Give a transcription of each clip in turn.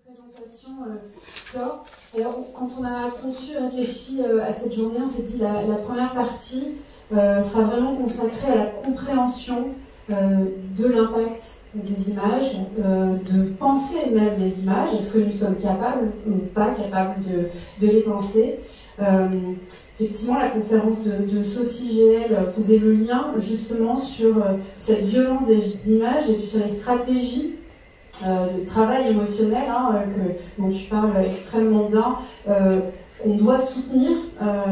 présentation top. Alors, quand on a conçu et réfléchi à cette journée, on s'est dit la première partie sera vraiment consacrée à la compréhension de l'impact des images, de penser même les images. Est-ce que nous sommes capables ou pas capables de les penser? Effectivement, la conférence de Sophie GL faisait le lien justement sur cette violence des images et puis sur les stratégies de travail émotionnel dont tu parles extrêmement bien, qu'on doit soutenir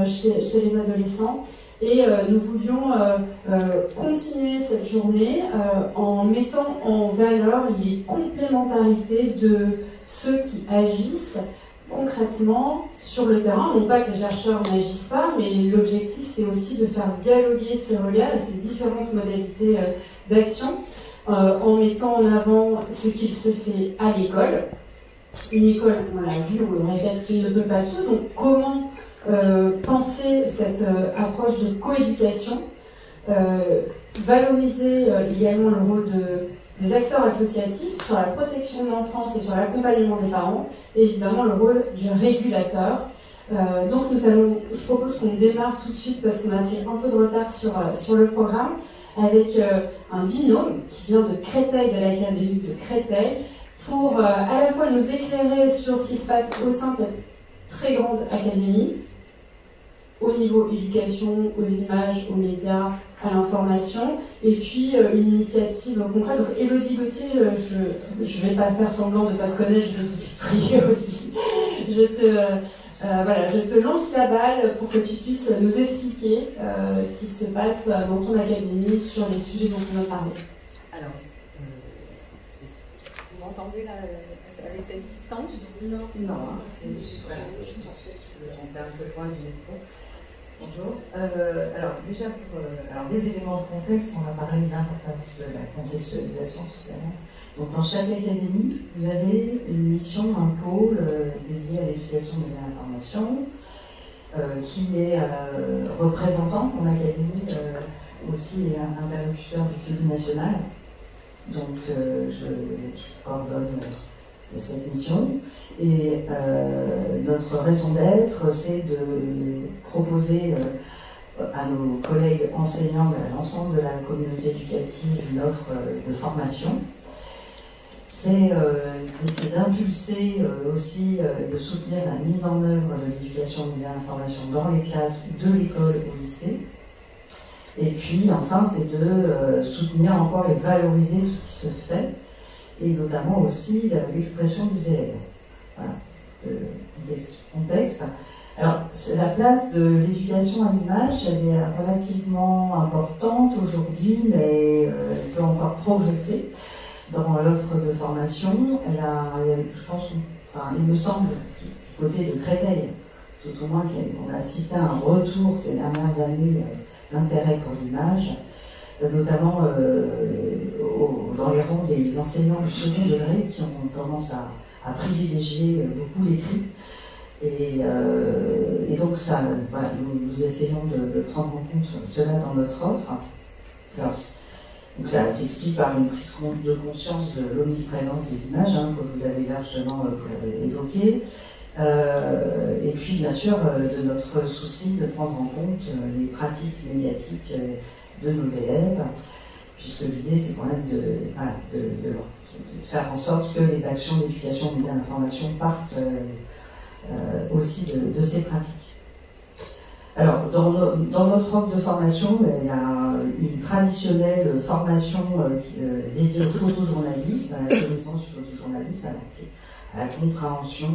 chez les adolescents. Et nous voulions continuer cette journée en mettant en valeur les complémentarités de ceux qui agissent concrètement sur le terrain. Non pas que les chercheurs n'agissent pas, mais l'objectif c'est aussi de faire dialoguer ces regards et ces différentes modalités d'action en mettant en avant ce qu'il se fait à l'école. Une école, on l'a vu, on le répète, qui ne peut pas tout. Donc comment penser cette approche de coéducation, valoriser également le rôle des acteurs associatifs sur la protection de l'enfance et sur l'accompagnement des parents, et évidemment le rôle du régulateur. Donc je propose qu'on démarre tout de suite parce qu'on a pris un peu de retard sur le programme, avec un binôme qui vient de Créteil, de l'Académie de Créteil, pour à la fois nous éclairer sur ce qui se passe au sein de cette très grande académie, au niveau éducation, aux images, aux médias, à l'information, et puis une initiative concrète. Donc Élodie Gauthier, je ne vais pas faire semblant de ne pas te connaître, je vais te tutoyer aussi. Je te lance la balle pour que tu puisses nous expliquer ce qui se passe dans ton académie sur les sujets dont on a parlé. Alors, vous m'entendez là, avec cette distance? Non, c'est on perd un peu loin du micro. Bonjour. Alors déjà, des éléments de contexte, on a parlé de l'importance de la contextualisation tout à l'heure. Donc dans chaque académie, vous avez une mission, un pôle dédié à l'éducation de l'information, qui est représentant en académie, aussi interlocuteur du Club national. Donc je coordonne cette mission. Et notre raison d'être, c'est de proposer à nos collègues enseignants, à l'ensemble de la communauté éducative, une offre de formation. C'est d'impulser aussi, de soutenir la mise en œuvre de l'éducation de l'information dans les classes de l'école au lycée. Et puis enfin, c'est de soutenir encore et valoriser ce qui se fait, et notamment aussi l'expression des élèves. Voilà, le contexte. Alors, la place de l'éducation à l'image, elle est relativement importante aujourd'hui, mais elle peut encore progresser dans l'offre de formation. Je pense, il me semble, du côté de Créteil, tout au moins qu'on a assisté à un retour ces dernières années d'intérêt pour l'image, notamment dans les rangs des enseignants du second degré qui ont tendance à privilégier beaucoup l'écrit. Et donc ça, voilà, nous essayons de prendre en compte cela dans notre offre. Alors, donc ça s'explique par une prise de conscience de l'omniprésence des images, que vous avez largement évoqué. Et puis bien sûr de notre souci de prendre en compte les pratiques médiatiques de nos élèves, puisque l'idée c'est quand même de faire en sorte que les actions d'éducation média et d'information partent aussi de ces pratiques. Alors, dans notre offre de formation, il y a une traditionnelle formation dédiée au photojournalisme, à la connaissance du photojournalisme, à la compréhension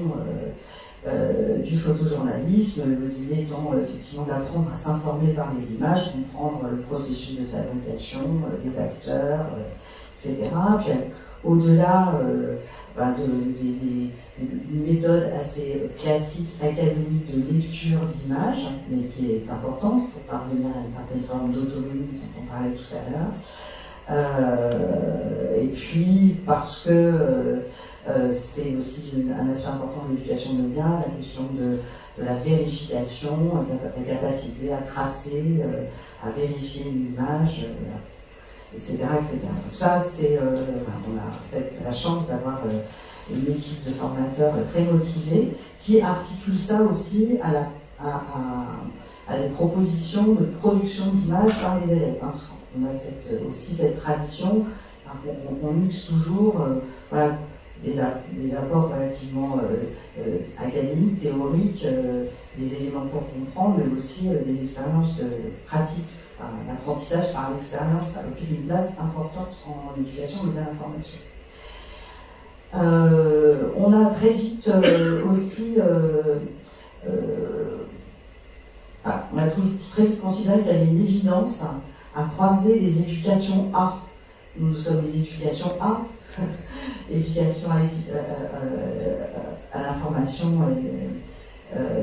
du photojournalisme, l'idée étant effectivement d'apprendre à s'informer par les images, comprendre le processus de fabrication, les acteurs, etc. Puis au-delà d'une méthode assez classique, académique de lecture d'images, mais qui est importante pour parvenir à une certaine forme d'autonomie dont on parlait tout à l'heure. Et puis parce que c'est aussi un aspect important de l'éducation média, la question de la vérification, la capacité à tracer, à vérifier une image, etc., etc. Donc ça, on a la chance d'avoir une équipe de formateurs très motivés qui articule ça aussi à des propositions de production d'images par les élèves. Hein. On a aussi cette tradition, hein, on mixe toujours voilà, des apports relativement académiques, théoriques, des éléments pour comprendre, mais aussi des expériences pratiques. L'apprentissage par l'expérience occupe une place importante en éducation et dans l'information. On a très vite aussi on a très vite considéré qu'il y avait une évidence à croiser les éducations A. Nous sommes une éducation A, éducation à l'information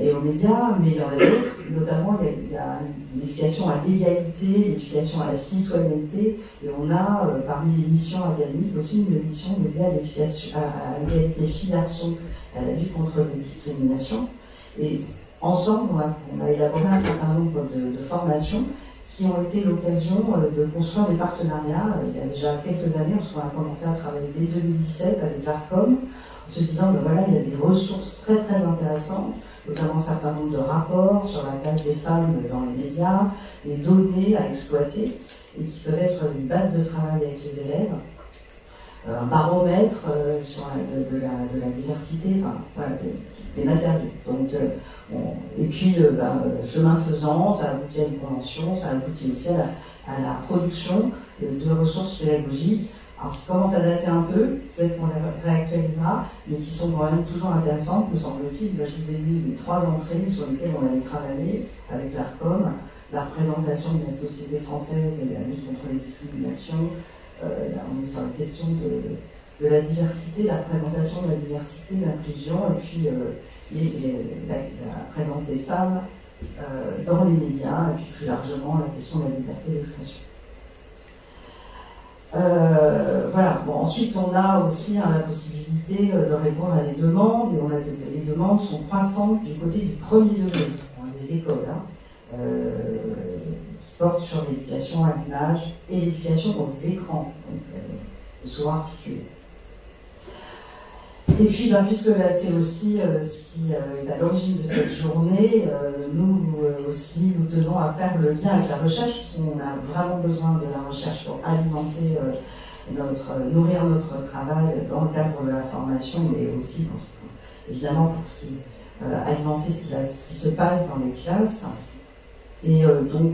et aux médias, mais il y en a d'autres, notamment il y a une éducation à l'égalité, l'éducation à la citoyenneté, et on a parmi les missions académiques aussi une mission dédiée à l'égalité filles-garçons, à la lutte contre les discriminations. Et ensemble, on a élaboré un certain nombre de formations qui ont été l'occasion de construire des partenariats. Il y a déjà quelques années, on a commencé à travailler dès 2017 avec l'ARCOM, en se disant que voilà, il y a des ressources très très intéressantes, notamment un certain nombre de rapports sur la place des femmes dans les médias, des données à exploiter, et qui peuvent être une base de travail avec les élèves, un baromètre de la diversité, enfin, voilà, des matériaux. Donc, et puis, chemin faisant, ça aboutit à une convention, ça aboutit aussi à la production de ressources pédagogiques, alors qui commencent à dater un peu, peut-être qu'on les réactualisera, mais qui sont quand même toujours intéressantes, me semble-t-il. Je vous ai mis les 3 entrées sur lesquelles on avait travaillé avec l'ARCOM, la représentation de la société française et la lutte contre les discriminations. On est sur la question de la diversité, la représentation de la diversité, l'inclusion, et puis la présence des femmes dans les médias, et puis plus largement la question de la liberté d'expression. Voilà. Bon, ensuite, on a aussi la possibilité de répondre à des demandes, et les demandes sont croissantes du côté du premier degré, des écoles, qui portent sur l'éducation à l'image et l'éducation aux écrans. Donc, c'est souvent articulé. Et puis, puisque là, c'est aussi ce qui est à l'origine de cette journée, nous aussi, nous tenons à faire le lien avec la recherche, puisqu'on a vraiment besoin de la recherche pour alimenter nourrir notre travail dans le cadre de la formation, mais aussi, évidemment, pour alimenter ce qui se passe dans les classes. Et donc,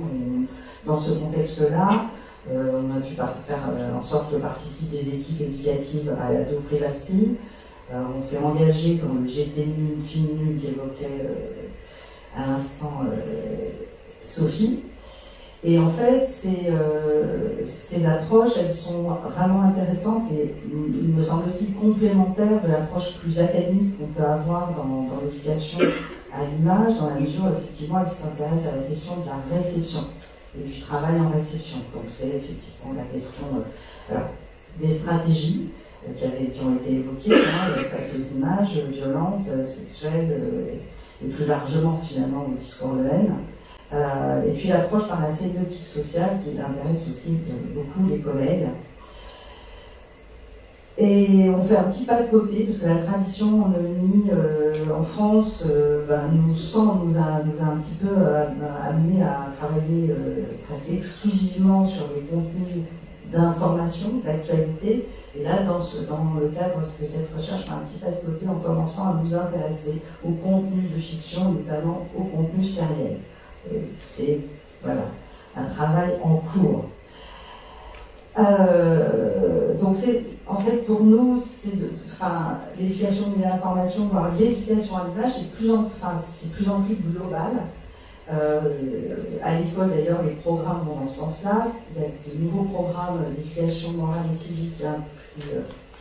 dans ce contexte-là, on a pu faire en sorte que participent des équipes éducatives à la privacy. On s'est engagé dans le GTNU, FINU qu'évoquait à l'instant Sophie. Et en fait, ces approches, elles sont vraiment intéressantes et, il me semble-t-il, complémentaires de l'approche plus académique qu'on peut avoir dans l'éducation à l'image, dans la mesure où, effectivement, elles s'intéressent à la question de la réception et du travail en réception. Donc, c'est effectivement la question des stratégies qui ont été évoquées face aux images violentes, sexuelles et plus largement, finalement, au discours de haine. Et puis l'approche par la sémiotique sociale qui intéresse aussi beaucoup les collègues. Et on fait un petit pas de côté, parce que la tradition en France nous a un petit peu amené à travailler presque exclusivement sur les contenus d'information, d'actualité. Et là, dans le cadre de cette recherche, on fait un petit pas de côté en commençant à nous intéresser au contenu de fiction, notamment au contenu sériel. C'est un travail en cours. Donc en fait pour nous l'éducation de l'information, voire l'éducation à l'image, c'est de plus en plus global. À l'école d'ailleurs les programmes vont dans ce sens-là. Il y a de nouveaux programmes d'éducation morale et civique qui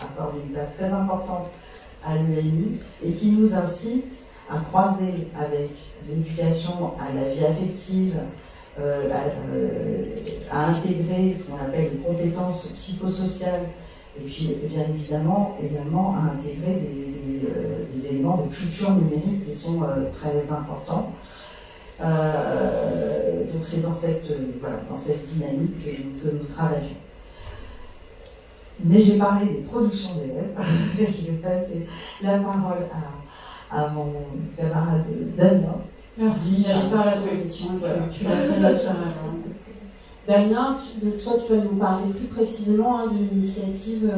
accordent une place très importante à l'UMI et qui nous incitent à croiser avec l'éducation à la vie affective, à intégrer ce qu'on appelle les compétences psychosociales, et puis bien évidemment également à intégrer des éléments de culture numérique qui sont très importants. Donc c'est dans cette dynamique que nous travaillons. Mais j'ai parlé des productions d'élèves. Je vais passer la parole à mon camarade Damien. Merci, j'allais faire la transition, tu l'as fait naturellement. Damien, toi tu vas nous parler plus précisément de l'initiative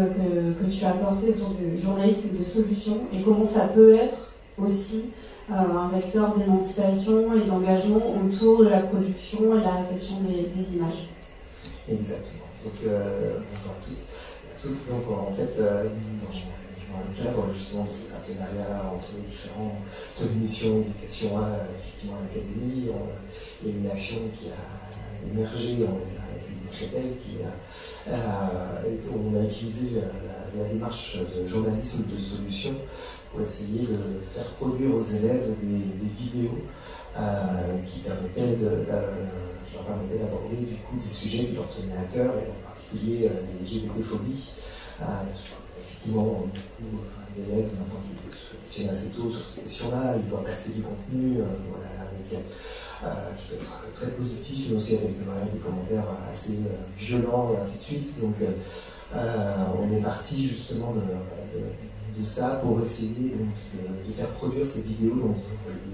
que tu as portée autour du journalisme de solution et comment ça peut être aussi un vecteur d'émancipation et d'engagement autour de la production et de la réception des images. Exactement. Donc bonjour à tous et à toutes. Donc en fait, dans le cadre justement de ces partenariats entre les différentes missions, éducation, effectivement l'académie, il y a une action qui a émergé avec une Créteil on a utilisé la démarche de journalisme de solution pour essayer de faire produire aux élèves des vidéos qui permettaient d'aborder du coup des sujets qui leur tenaient à cœur, et en particulier les LGBT-phobies. Effectivement, beaucoup d'élèves maintenant qui questionnent assez tôt sur ces questions-là, ils doivent passer du contenu qui peut être très positif, mais aussi avec des commentaires assez violents et ainsi de suite. Donc on est parti justement de ça pour essayer de faire produire ces vidéos. Donc,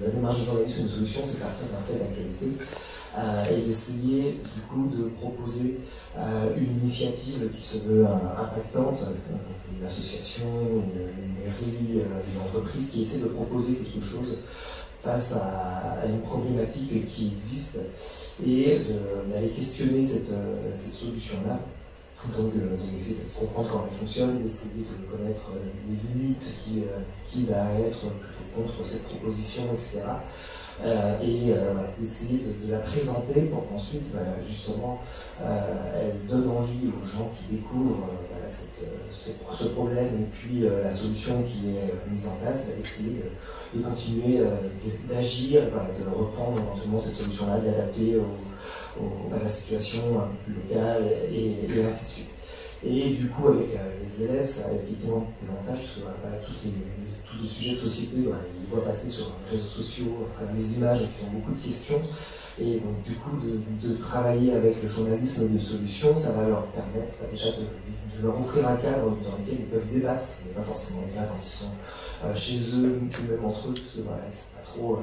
la démarche de journalisme de solution, c'est partir d'un fait d'actualité et d'essayer du coup de proposer une initiative qui se veut impactante, une association, une mairie, une entreprise qui essaie de proposer quelque chose face à une problématique qui existe et d'aller questionner cette solution-là. Donc d'essayer de comprendre comment elle fonctionne, d'essayer de connaître les limites qui va être contre cette proposition, etc. Et essayer de la présenter pour qu'ensuite, justement, elle donne envie aux gens qui découvrent ce problème et puis la solution qui est mise en place, essayer de continuer d'agir, de reprendre éventuellement cette solution-là, de l'adapter à la situation un peu plus locale et ainsi de suite. Et du coup, avec les élèves, ça a effectivement l'avantage, parce que tous les sujets de société, ils voient passer sur les réseaux sociaux, à travers les images, qui ont beaucoup de questions. Et donc, du coup, de travailler avec le journalisme de solutions, ça va leur permettre déjà de leur offrir un cadre dans lequel ils peuvent débattre, ce qui n'est pas forcément le cas quand ils sont chez eux, ou même entre eux, parce que c'est pas trop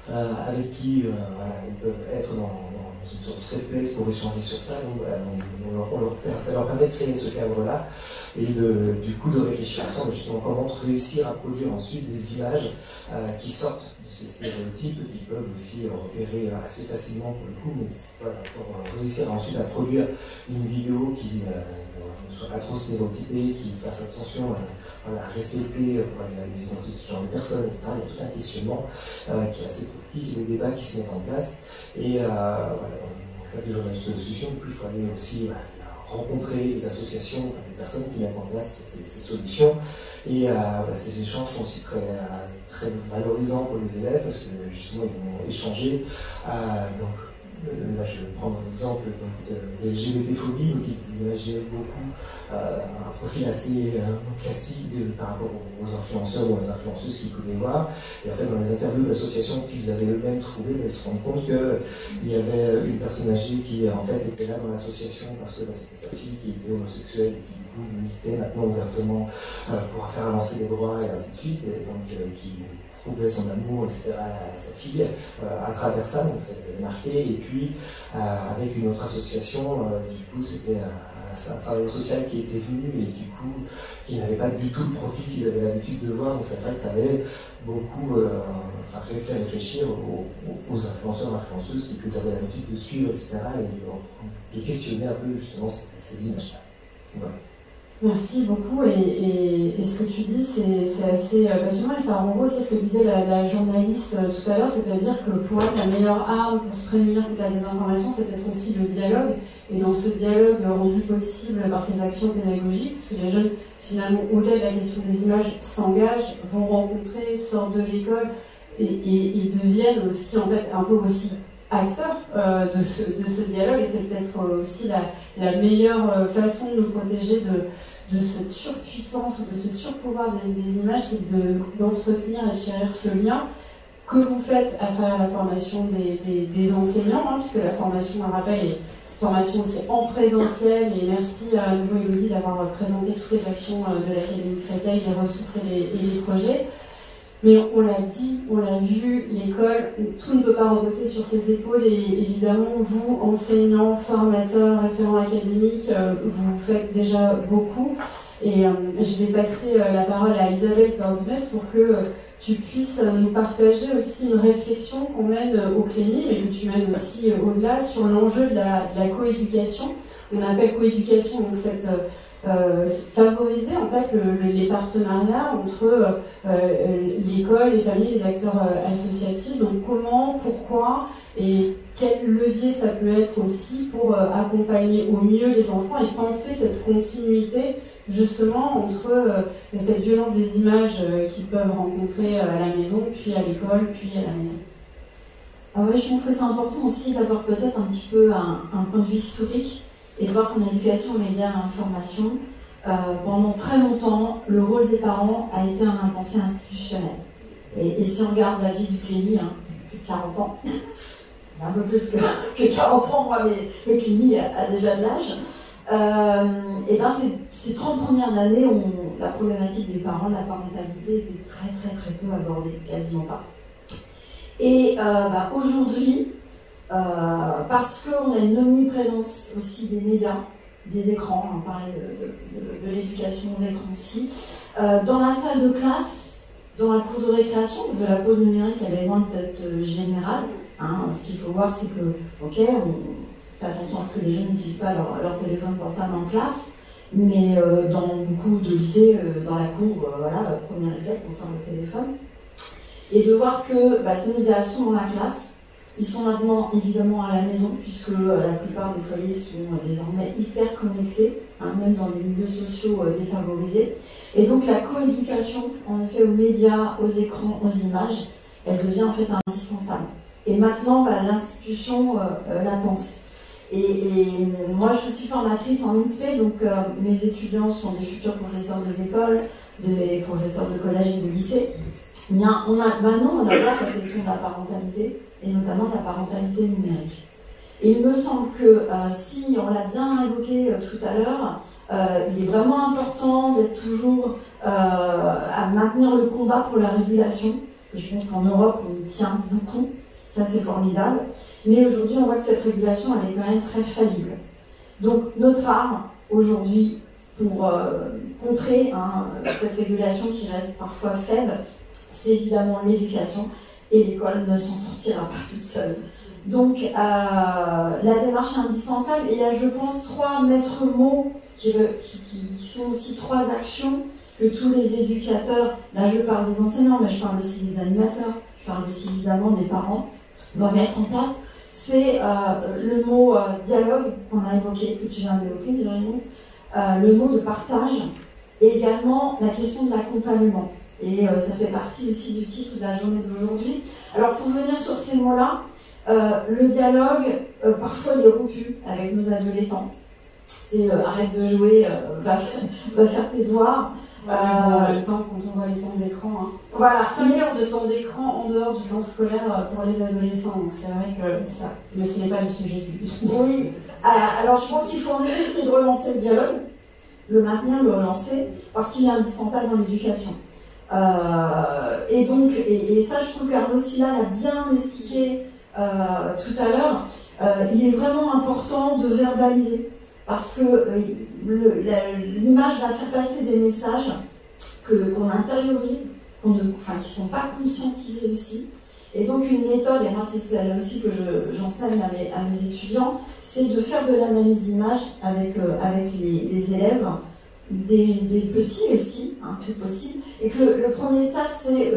avec qui ils peuvent être dans une sorte de safe place pour échanger sur ça. Donc, ça leur permet de créer ce cadre-là et du coup de réfléchir ensemble justement comment réussir à produire ensuite des images qui sortent de ces stéréotypes, qui peuvent aussi repérer assez facilement pour le coup, mais pour réussir ensuite à produire une vidéo qui ne soit pas trop stéréotypée, qui fasse attention à respecter les identités de ce genre de personnes, etc. Il y a tout un questionnement qui est assez compliqué, des débats qui se mettent en place. Et dans le cadre du journalisme de solution, il faut aller aussi rencontrer les associations, les personnes qui mettent en place ces solutions. Et ces échanges sont aussi très valorisants pour les élèves parce que justement ils vont échanger. Là, je vais prendre un exemple de LGBT-phobie, donc ils imaginaient beaucoup un profil assez classique par rapport aux influenceurs ou aux influenceuses qu'ils pouvaient voir. Et en fait, dans les interviews d'associations qu'ils avaient eux-mêmes trouvées, ils se rendent compte qu'il y avait une personne âgée qui en fait était là dans l'association parce que c'était sa fille qui était homosexuelle et qui du coup militait maintenant ouvertement pour faire avancer les droits et ainsi de suite, et donc qui prouvait son amour, etc. à sa fille à travers ça, donc ça s'est marqué. Et puis avec une autre association, du coup c'était un travailleur social qui était venu et du coup qui n'avait pas du tout le profil qu'ils avaient l'habitude de voir, donc c'est vrai que ça avait beaucoup fait réfléchir aux influenceurs, influenceuses qu'ils avaient l'habitude de suivre, etc. et de questionner un peu justement ces images-là. Voilà. Merci beaucoup, et ce que tu dis c'est assez passionnant et ça renvoie aussi à ce que disait la journaliste tout à l'heure, c'est-à-dire que pour elle la meilleure arme pour se prémunir contre la désinformation c'est peut-être aussi le dialogue, et dans ce dialogue rendu possible par ces actions pédagogiques, parce que les jeunes finalement au-delà de la question des images s'engagent, vont rencontrer, sortent de l'école et deviennent aussi en fait un peu aussi acteurs de ce dialogue, et c'est peut-être aussi la meilleure façon de nous protéger de cette surpuissance ou de ce surpouvoir des images, c'est d'entretenir et chérir ce lien que vous faites à travers la formation des enseignants, puisque la formation, un rappel, formation aussi en présentiel, et merci à nouveau Elodie d'avoir présenté toutes les actions de l'Académie Créteil, les ressources et les projets. Mais on l'a dit, on l'a vu, l'école, tout ne peut pas reposer sur ses épaules, et évidemment, vous, enseignants, formateurs, référents académiques, vous faites déjà beaucoup. Et je vais passer la parole à Isabelle Cordonès pour que tu puisses nous partager aussi une réflexion qu'on mène au CLEMI, mais que tu mènes aussi au-delà, sur l'enjeu de la coéducation. On appelle coéducation donc cette favoriser en fait les partenariats entre l'école, les familles, les acteurs associatifs. Donc comment, pourquoi et quel levier ça peut être aussi pour accompagner au mieux les enfants et penser cette continuité justement entre cette violence des images qu'ils peuvent rencontrer à la maison, puis à l'école, puis à la maison. Ah ouais, je pense que c'est important aussi d'avoir peut-être un petit peu un point de vue historique et de voir qu'en éducation, médias et information, pendant très longtemps, le rôle des parents a été un impensé institutionnel. Et si on regarde la vie du CLEMI, plus de 40 ans, un peu plus que 40 ans, moi, mais le CLEMI a déjà de l'âge, et ben ces 30 premières années, la problématique des parents, de la parentalité était très peu abordée, quasiment pas. Et aujourd'hui, parce qu'on a une omniprésence aussi des médias, des écrans, on parlait de l'éducation aux écrans aussi, dans la salle de classe, dans la cour de récréation, parce que la pause numérique elle est loin d'être générale, ce qu'il faut voir c'est que, ok, on fait attention à ce que les jeunes n'utilisent pas leur téléphone portable en classe, mais dans beaucoup de lycées, dans la cour, voilà, premier réflexe, on sort le téléphone. Et de voir que ces médias sont dans la classe, ils sont maintenant évidemment à la maison, puisque la plupart des foyers sont désormais hyper connectés, même dans les milieux sociaux défavorisés. Et donc la coéducation, en effet, aux médias, aux écrans, aux images, elle devient en fait indispensable. Et maintenant, l'institution la pense. Et moi, je suis aussi formatrice en INSPE, donc mes étudiants sont des futurs professeurs des écoles, des professeurs de collège et de lycée. Maintenant, on aborde la question de la parentalité, et notamment de la parentalité numérique. Et il me semble que, si on l'a bien évoqué tout à l'heure, il est vraiment important d'être toujours à maintenir le combat pour la régulation. Et je pense qu'en Europe, on y tient beaucoup, ça c'est formidable. Mais aujourd'hui, on voit que cette régulation, elle est quand même très faillible. Donc, notre arme, aujourd'hui, pour contrer cette régulation qui reste parfois faible, c'est évidemment l'éducation, et l'école ne s'en sortira pas toute seule. Donc, la démarche est indispensable, et il y a, je pense, 3 maîtres mots qui sont aussi 3 actions que tous les éducateurs, là je parle des enseignants, mais je parle aussi des animateurs, je parle aussi évidemment des parents, doivent mettre en place. C'est le mot dialogue qu'on a évoqué, que tu viens d'évoquer, Virginie, le mot de partage, et également la question de l'accompagnement. Et ça fait partie aussi du titre de la journée d'aujourd'hui. Alors pour venir sur ces mots-là, le dialogue, parfois il est rompu avec nos adolescents. C'est arrête de jouer, va faire tes devoirs. Le temps, quand on voit les temps d'écran. Voilà, 5 heures de temps d'écran en dehors du temps scolaire pour les adolescents. Donc c'est vrai que ça, mais ce n'est pas le sujet du Oui, alors je pense qu'il faut en effet essayer de relancer le dialogue, le maintenir, le relancer, parce qu'il est indispensable dans l'éducation. Et donc, et ça je trouve qu'Arnaud Silla l'a bien expliqué tout à l'heure, il est vraiment important de verbaliser, parce que l'image va faire passer des messages qu'on intériorise, qui ne sont pas conscientisés aussi. Et donc une méthode, et moi c'est celle aussi que j'enseigne à mes étudiants, c'est de faire de l'analyse d'image avec les élèves, des petits aussi, c'est possible, et que le premier stade c'est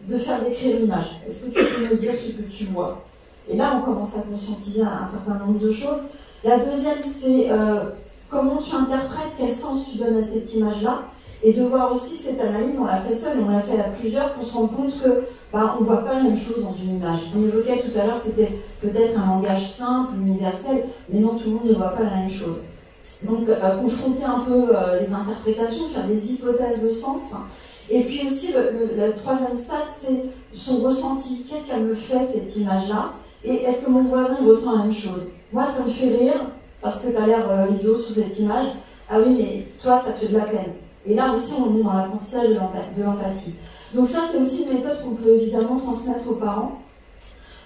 de faire décrire l'image. Est-ce que tu peux me dire ce que tu vois? Et là on commence à conscientiser un certain nombre de choses. La deuxième c'est comment tu interprètes, quel sens tu donnes à cette image-là, et de voir aussi que cette analyse, on l'a fait seule, on l'a fait à plusieurs pour se rendre compte que on ne voit pas la même chose dans une image. On évoquait tout à l'heure, c'était peut-être un langage simple, universel, mais non, tout le monde ne voit pas la même chose. Donc, confronter un peu les interprétations, faire des hypothèses de sens. Et puis aussi, le troisième stade, c'est son ressenti. Qu'est-ce qu'elle me fait, cette image-là? Et est-ce que mon voisin, il ressent la même chose? Moi, ça me fait rire. parce que tu as l'air idiot sous cette image. Ah oui, mais toi, ça te fait de la peine. Et là aussi, on est dans l'apprentissage de l'empathie. Donc ça, c'est aussi une méthode qu'on peut évidemment transmettre aux parents.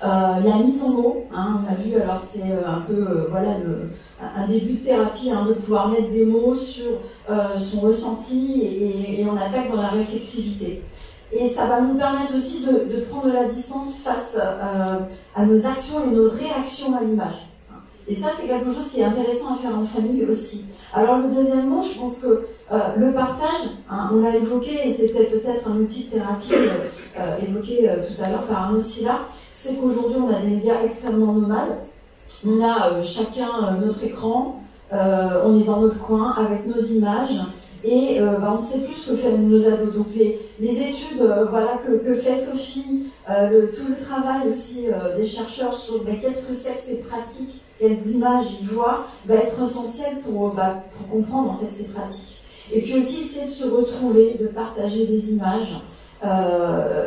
La mise en mots, hein, on a vu, alors c'est un peu voilà, un début de thérapie, hein, de pouvoir mettre des mots sur son ressenti et on attaque dans la réflexivité. Et ça va nous permettre aussi de prendre de la distance face à nos actions et nos réactions à l'image. Et ça, c'est quelque chose qui est intéressant à faire en famille aussi. Alors le deuxième mot, je pense que le partage, hein, on l'a évoqué, et c'était peut-être un outil de thérapie évoqué tout à l'heure par Arnaud Silla, c'est qu'aujourd'hui on a des médias extrêmement nomades. On a chacun notre écran, on est dans notre coin avec nos images, et on ne sait plus ce que font nos ados. Donc les études voilà, que fait Sophie, tout le travail aussi des chercheurs sur qu'est-ce que c'est que ces pratiques, quelles images ils voient, va être essentiel pour comprendre en fait ces pratiques. Et puis aussi essayer de se retrouver, de partager des images.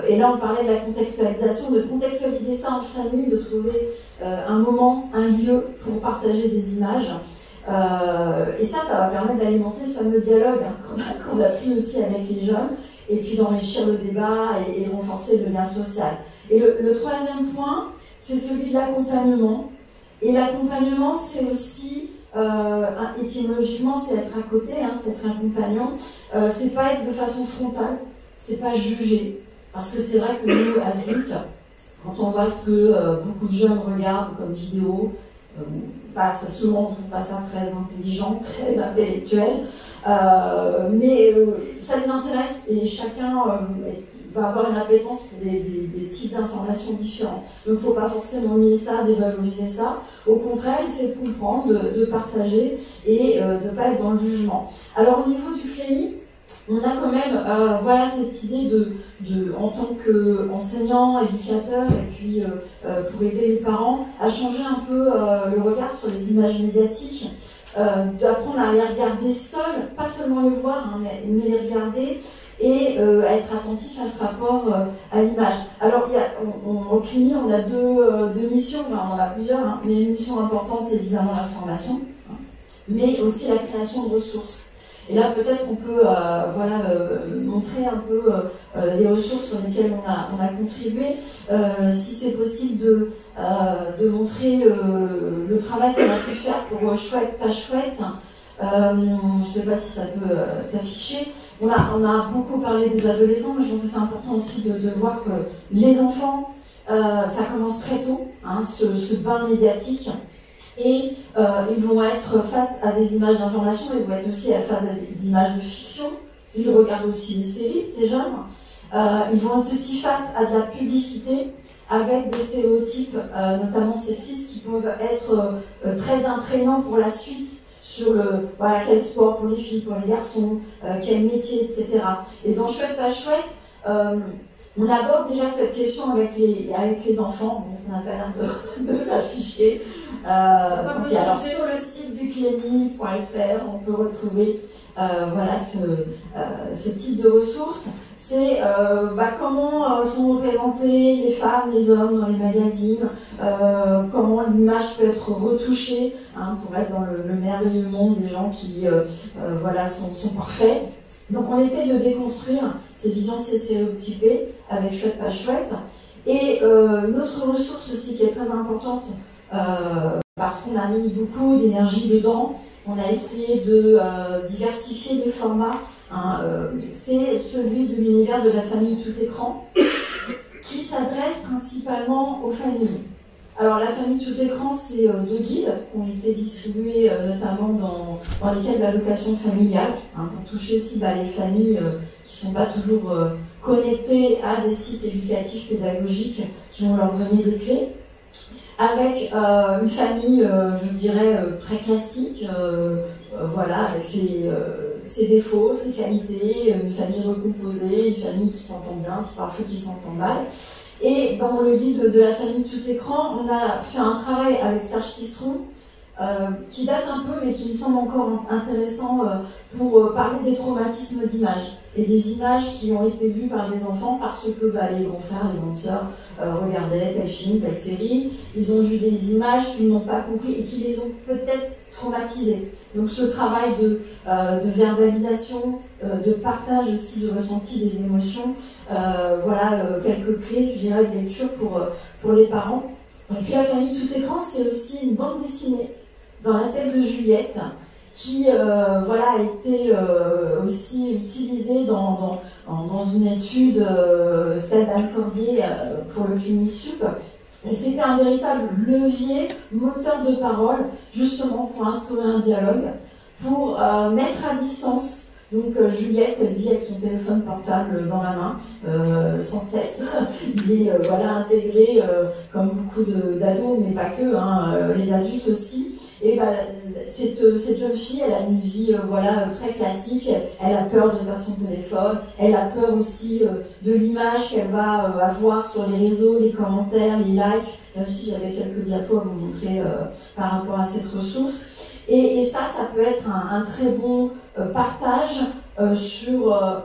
Et là on parlait de la contextualisation, de contextualiser ça en famille, de trouver un moment, un lieu pour partager des images. Et ça va permettre d'alimenter ce fameux dialogue hein, qu'on a pris aussi avec les jeunes, et puis d'enrichir le débat et renforcer le lien social. Et le troisième point, c'est celui de l'accompagnement. Et l'accompagnement, c'est aussi, étymologiquement, c'est être à côté, hein, c'est être un compagnon. C'est pas être de façon frontale, c'est pas juger. Parce que c'est vrai que nous, adultes, quand on voit ce que beaucoup de jeunes regardent comme vidéo, souvent on ne trouve pas ça très intelligent, très intellectuel, mais ça les intéresse et chacun va avoir une appétence pour des types d'informations différents. Donc il ne faut pas forcément nier ça, dévaloriser ça. Au contraire, essayer de comprendre, de partager et de ne pas être dans le jugement. Alors au niveau du CLEMI, on a quand même voilà, cette idée en tant qu'enseignant, éducateur, et puis pour aider les parents à changer un peu le regard sur les images médiatiques, d'apprendre à les regarder seuls, pas seulement les voir, hein, mais les regarder, et à être attentif à ce rapport à l'image. Alors au CLEMI, on a deux missions, enfin, on en a plusieurs, hein, mais une mission importante, c'est évidemment la formation, hein, mais aussi la création de ressources. Et là, peut-être qu'on peut montrer un peu les ressources sur lesquelles on a contribué. Si c'est possible de montrer le travail qu'on a pu faire pour Chouette, pas chouette. Je ne sais pas si ça peut s'afficher. On a beaucoup parlé des adolescents, mais je pense que c'est important aussi de voir que les enfants, ça commence très tôt, hein, ce bain médiatique. Et ils vont être face à des images d'information, ils vont être aussi face à des images de fiction, ils regardent aussi les séries, ces jeunes, ils vont être aussi face à de la publicité avec des stéréotypes, notamment sexistes, qui peuvent être très imprégnants pour la suite sur quel sport pour les filles, pour les garçons, quel métier, etc. Et dans Chouette, pas chouette, on aborde déjà cette question avec les enfants, bon, ça n'a pas l'air de s'afficher. Alors sur le site du clemi.fr, on peut retrouver voilà, ce type de ressources. C'est comment sont représentées les femmes, les hommes dans les magazines, comment l'image peut être retouchée, hein, pour être dans le merveilleux monde des gens qui voilà, sont parfaits. Donc on essaie de déconstruire ces visions stéréotypées avec Chouette, pas chouette. Et notre ressource aussi qui est très importante, parce qu'on a mis beaucoup d'énergie dedans, on a essayé de diversifier les formats, hein, c'est celui de l'univers de la famille tout écran, qui s'adresse principalement aux familles. Alors la famille tout écran, c'est deux guides qui ont été distribués notamment dans les caisses d'allocation familiale, hein, pour toucher aussi les familles qui ne sont pas toujours connectées à des sites éducatifs pédagogiques qui vont leur donner des clés. Avec une famille, je dirais, très classique, voilà, avec ses défauts, ses qualités, une famille recomposée, une famille qui s'entend bien, parfois qui s'entend mal. Et dans le guide de la famille tout écran, on a fait un travail avec Serge Tisseron, qui date un peu, mais qui me semble encore intéressant pour parler des traumatismes d'image et des images qui ont été vues par les enfants parce que les grands frères, les grandes sœurs regardaient tel film, telle série, ils ont vu des images qu'ils n'ont pas compris et qui les ont peut-être traumatisés. Donc ce travail de verbalisation, de partage aussi de ressenti des émotions, voilà quelques clés, je dirais, de lecture pour les parents. Et puis La famille tout écran, c'est aussi une bande dessinée dans la tête de Juliette, qui voilà, a été aussi utilisée dans une étude, celle d'Anne Cordier pour le Clinicup. Et c'était un véritable levier, moteur de parole, justement pour instaurer un dialogue, pour mettre à distance. Donc Juliette, elle vit avec son téléphone portable dans la main, sans cesse. Il est voilà, intégré, comme beaucoup d'ados, mais pas que, hein, les adultes aussi. Et bah, cette jeune fille, elle a une vie voilà, très classique, elle a peur de perdre son téléphone, elle a peur aussi de l'image qu'elle va avoir sur les réseaux, les commentaires, les likes. Là aussi, j'avais quelques diapos à vous montrer par rapport à cette ressource. Et ça peut être un très bon partage sur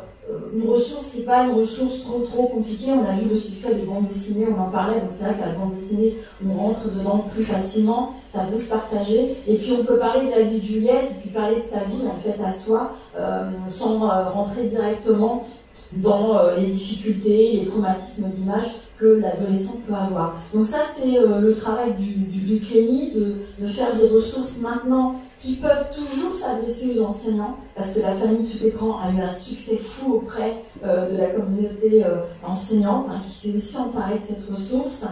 une ressource qui n'est pas une ressource trop compliquée. On a vu le succès des bandes dessinées, on en parlait, donc c'est vrai qu'à la bande dessinée, on rentre dedans plus facilement, ça peut se partager. Et puis on peut parler de la vie de Juliette, et puis parler de sa vie en fait à soi, sans rentrer directement dans les difficultés, les traumatismes d'image que l'adolescent peut avoir. Donc ça, c'est le travail du Clémy, de faire des ressources maintenant qui peuvent toujours s'adresser aux enseignants, parce que La famille tout écran a eu un succès fou auprès de la communauté enseignante, hein, qui s'est aussi emparée de cette ressource.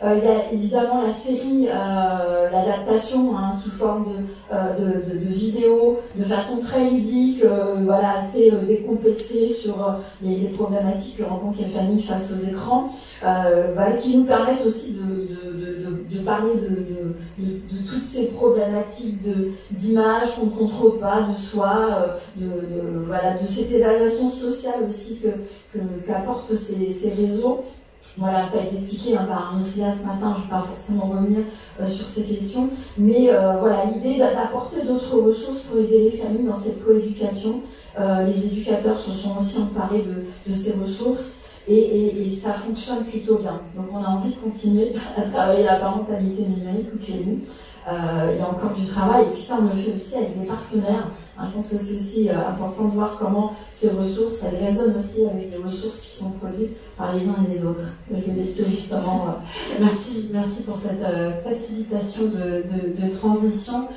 Il y a évidemment la série, l'adaptation hein, sous forme de vidéos, de façon très ludique, voilà, assez décomplexée sur les problématiques que rencontrent les familles face aux écrans, voilà, qui nous permettent aussi de parler de toutes ces problématiques d'image qu'on ne contrôle pas, de soi, voilà, de cette évaluation sociale aussi qu'apportent ces réseaux. Voilà, ça a été expliqué hein, par Lucia ce matin, je ne vais pas forcément revenir sur ces questions, mais voilà, l'idée d'apporter d'autres ressources pour aider les familles dans cette coéducation. Les éducateurs se sont aussi emparés de ces ressources et ça fonctionne plutôt bien. Donc on a envie de continuer à travailler la parentalité numérique ou Clémy. Il y a encore du travail, et puis ça on le fait aussi avec des partenaires. Hein, je pense que c'est aussi important de voir comment ces ressources, elles résonnent aussi avec les ressources qui sont produites par les uns et les autres. Je vais laisser justement... Merci pour cette facilitation de transition.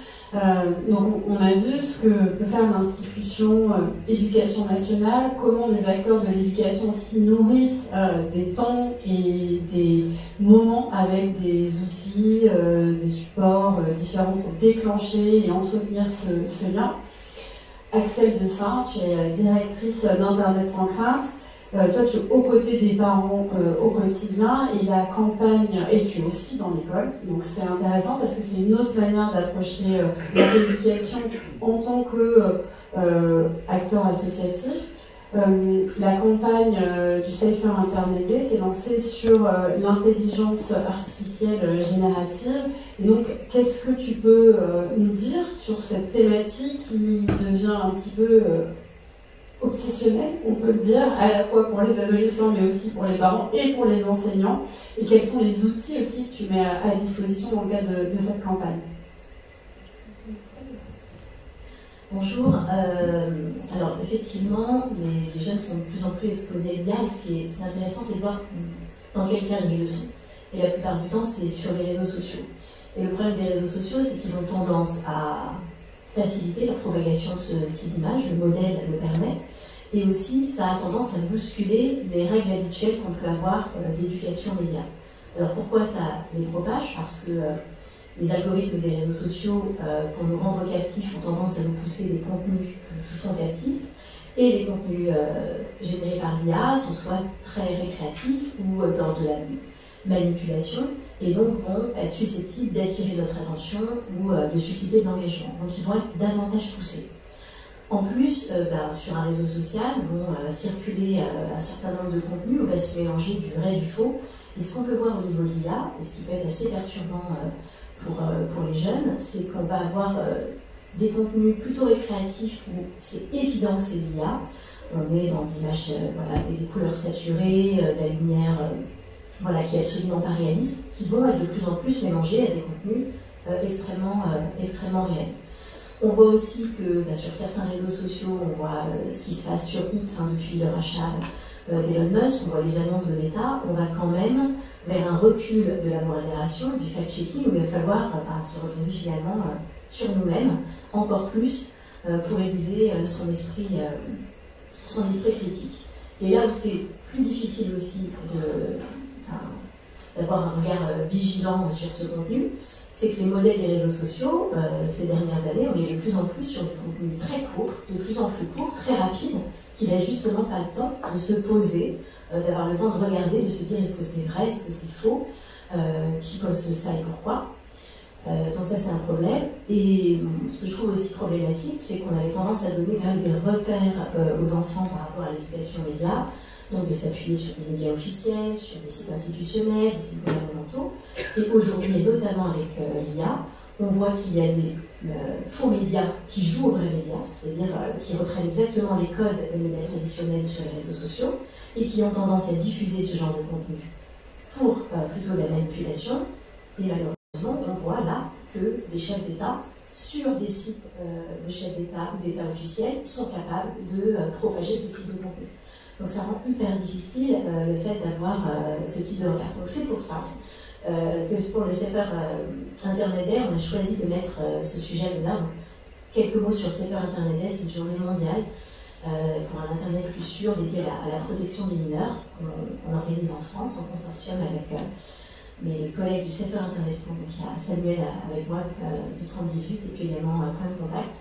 Donc on a vu ce que peut faire l'institution éducation nationale, comment des acteurs de l'éducation aussi nourrissent des temps et des moments avec des outils, des supports différents pour déclencher et entretenir ce lien. Axel Dessin, tu es la directrice d'Internet sans crainte. Toi, tu es aux côtés des parents au quotidien et la campagne, et tu es aussi dans l'école. Donc c'est intéressant parce que c'est une autre manière d'approcher la communication en tant qu'acteur associatif. La campagne du Safer Internet Day s'est lancée sur l'intelligence artificielle générative. Et donc, qu'est-ce que tu peux nous dire sur cette thématique qui devient un petit peu obsessionnelle, on peut le dire, à la fois pour les adolescents, mais aussi pour les parents et pour les enseignants? Et quels sont les outils aussi que tu mets à disposition dans le cadre de cette campagne? Bonjour. Alors effectivement, les jeunes sont de plus en plus exposés à l'IA, et ce qui est intéressant, c'est de voir dans quel cadre ils le sont. Et la plupart du temps, c'est sur les réseaux sociaux. Et le problème des réseaux sociaux, c'est qu'ils ont tendance à faciliter la propagation de ce type d'image, le modèle le permet, et aussi ça a tendance à bousculer les règles habituelles qu'on peut avoir d'éducation média. Alors pourquoi ça les propage? Parce que les algorithmes des réseaux sociaux, pour nous rendre captifs, ont tendance à nous pousser des contenus qui sont captifs, et les contenus générés par l'IA sont soit très récréatifs ou dans de la manipulation, et donc vont être susceptibles d'attirer notre attention ou de susciter de l'engagement. Donc ils vont être davantage poussés. En plus, sur un réseau social vont circuler un certain nombre de contenus, on va se mélanger du vrai et du faux, et ce qu'on peut voir au niveau de l'IA, et ce qui peut être assez perturbant pour les jeunes, c'est qu'on va avoir des contenus plutôt récréatifs où c'est évident que c'est l'IA. On est dans l'image voilà, avec des couleurs saturées, de la lumière voilà, qui est absolument pas réaliste, qui vont être de plus en plus mélangés à des contenus extrêmement réels. On voit aussi que sur certains réseaux sociaux, on voit ce qui se passe sur X depuis le rachat d'Elon Musk, on voit les annonces de Meta, on va quand même vers un recul de la modération, du fact-checking, où il va falloir se reposer finalement sur nous-mêmes, encore plus pour aiguiser son esprit critique. Et là où c'est plus difficile aussi d'avoir un regard vigilant sur ce contenu, c'est que les modèles des réseaux sociaux, ces dernières années, on est de plus en plus sur des contenus très courts, de plus en plus courts, très rapides, qui n'a justement pas le temps de se poser, d'avoir le temps de regarder, de se dire est-ce que c'est vrai, est-ce que c'est faux, qui poste ça et pourquoi. Donc ça c'est un problème. Et ce que je trouve aussi problématique, c'est qu'on avait tendance à donner quand même des repères aux enfants par rapport à l'éducation média, donc de s'appuyer sur des médias officiels, sur des sites institutionnels, des sites gouvernementaux. Et aujourd'hui, et notamment avec l'IA, on voit qu'il y a des faux médias qui jouent aux vrais médias, c'est-à-dire qui reprennent exactement les codes des médias traditionnels sur les réseaux sociaux et qui ont tendance à diffuser ce genre de contenu pour plutôt de la manipulation. Et malheureusement, on voit là que les chefs d'État, sur des sites de chefs d'État ou d'État officiels, sont capables de propager ce type de contenu. Donc ça rend hyper difficile le fait d'avoir ce type de regard. Donc c'est pour ça que pour le Safer Internet Day, on a choisi de mettre ce sujet là. Quelques mots sur Safer Internet Day, c'est une journée mondiale pour un Internet plus sûr dédié à la protection des mineurs. On organise en France, en consortium avec mes collègues du Safer Internet France, donc il y a Samuel avec moi du 3018 et puis également Point de Contact.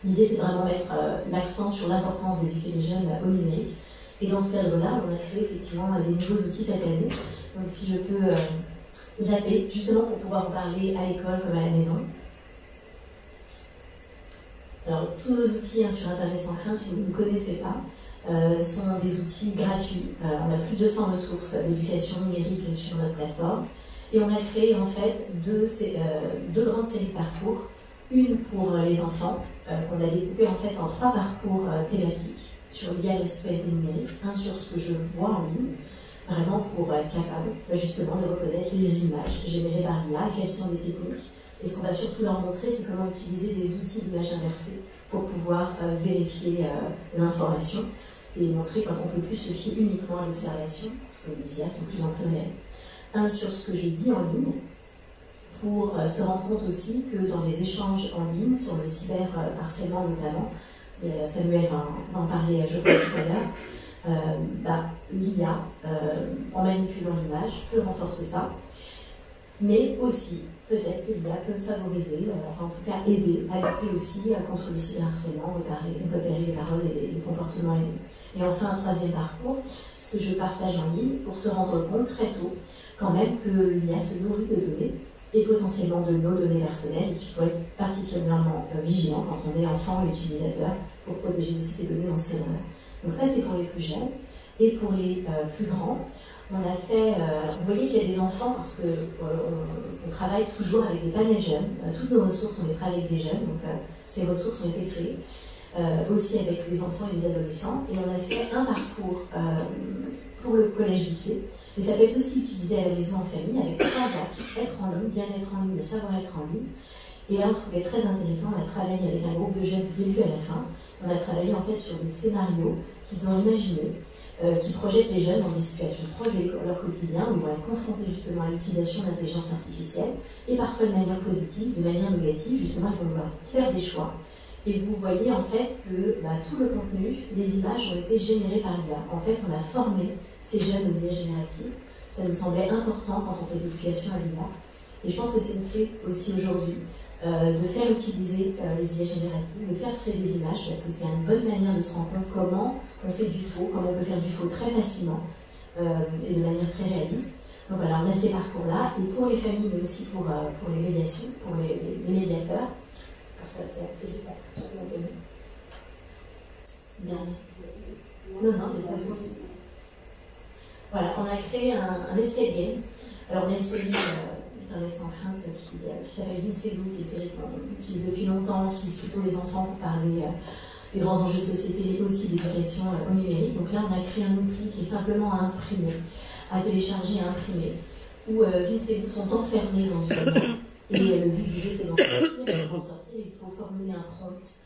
L'idée c'est vraiment mettre l'accent sur l'importance d'éduquer les jeunes au numérique. Et dans ce cadre-là, on a créé effectivement des nouveaux outils cette année. Donc si je peux zapper, justement pour pouvoir en parler à l'école comme à la maison. Alors tous nos outils sur Internet sans crainte, si vous ne connaissez pas, sont des outils gratuits. On a plus de 200 ressources d'éducation numérique sur notre plateforme. Et on a créé en fait deux grandes séries de parcours. Une pour les enfants, qu'on a découpé en fait en 3 parcours thématiques sur l'IA et la sécurité numérique. Un sur ce que je vois en ligne, vraiment pour être capable justement de reconnaître les images générées par l'IA, quelles sont les techniques. Et ce qu'on va surtout leur montrer, c'est comment utiliser des outils d'image inversée pour pouvoir vérifier l'information et montrer qu'on ne peut plus se fier uniquement à l'observation, parce que les IA sont de plus en plus réelles. Un sur ce que je dis en ligne, pour se rendre compte aussi que dans les échanges en ligne, sur le cyberharcèlement notamment, et Samuel va en parler je crois tout à l'heure, l'IA, en manipulant l'image, peut renforcer ça, mais aussi peut-être que l'IA peut favoriser, enfin en tout cas aider à lutter aussi contre le cyberharcèlement, repérer les paroles et les comportements haineux. Et enfin un 3e parcours, ce que je partage en ligne pour se rendre compte très tôt quand même que l'IA se nourrit de données et potentiellement de nos données personnelles et qu'il faut être particulièrement vigilant quand on est enfant et utilisateur pour protéger aussi ces données dans ce cadre-là. Donc ça c'est pour les plus jeunes. Et pour les plus grands, on a fait, vous voyez qu'il y a des enfants parce qu'on travaille toujours avec des panels jeunes, toutes nos ressources on les travaille avec des jeunes, donc ces ressources ont été créées aussi avec les enfants et les adolescents, et on a fait un parcours pour le collège-lycée. Et ça peut être aussi utilisé à la maison en famille avec 3 axes, être en ligne, bien être en ligne et savoir être en ligne. Et là, on trouvait très intéressant, on a travaillé avec un groupe de jeunes du début à la fin. On a travaillé en fait sur des scénarios qu'ils ont imaginés, qui projettent les jeunes dans des situations proches de leur quotidien, où ils vont être confrontés justement à l'utilisation d'intelligence artificielle, et parfois de manière positive, de manière négative, justement, ils vont devoir faire des choix. Et vous voyez en fait que tout le contenu, les images ont été générées par l'IA. En fait, on a formé ces jeunes aux IA génératives. Ça nous semblait important quand on fait l'éducation à l'IA. Et je pense que c'est une clé aussi aujourd'hui de faire utiliser les IA génératives, de faire créer des images, parce que c'est une bonne manière de se rendre compte comment on fait du faux, comment on peut faire du faux très facilement et de manière très réaliste. Donc voilà, on a ces parcours-là. Et pour les familles, mais aussi pour les médiations, pour les médiateurs, Bien. Non, mais pas de souci. Voilà, on a créé un escape game. Alors, on a une série Internet sans crainte qui s'appelle Vincebou, qui est une série qu'on utilise depuis longtemps, qui vise plutôt les enfants pour parler des grands enjeux de société, mais aussi d'éducation au numérique. Donc là, on a créé un outil qui est simplement à imprimer, à télécharger et à imprimer, où Vincebou sont enfermés dans une Et le but du jeu, c'est d'en sortir. Et pour en sortir, il faut formuler un prompt.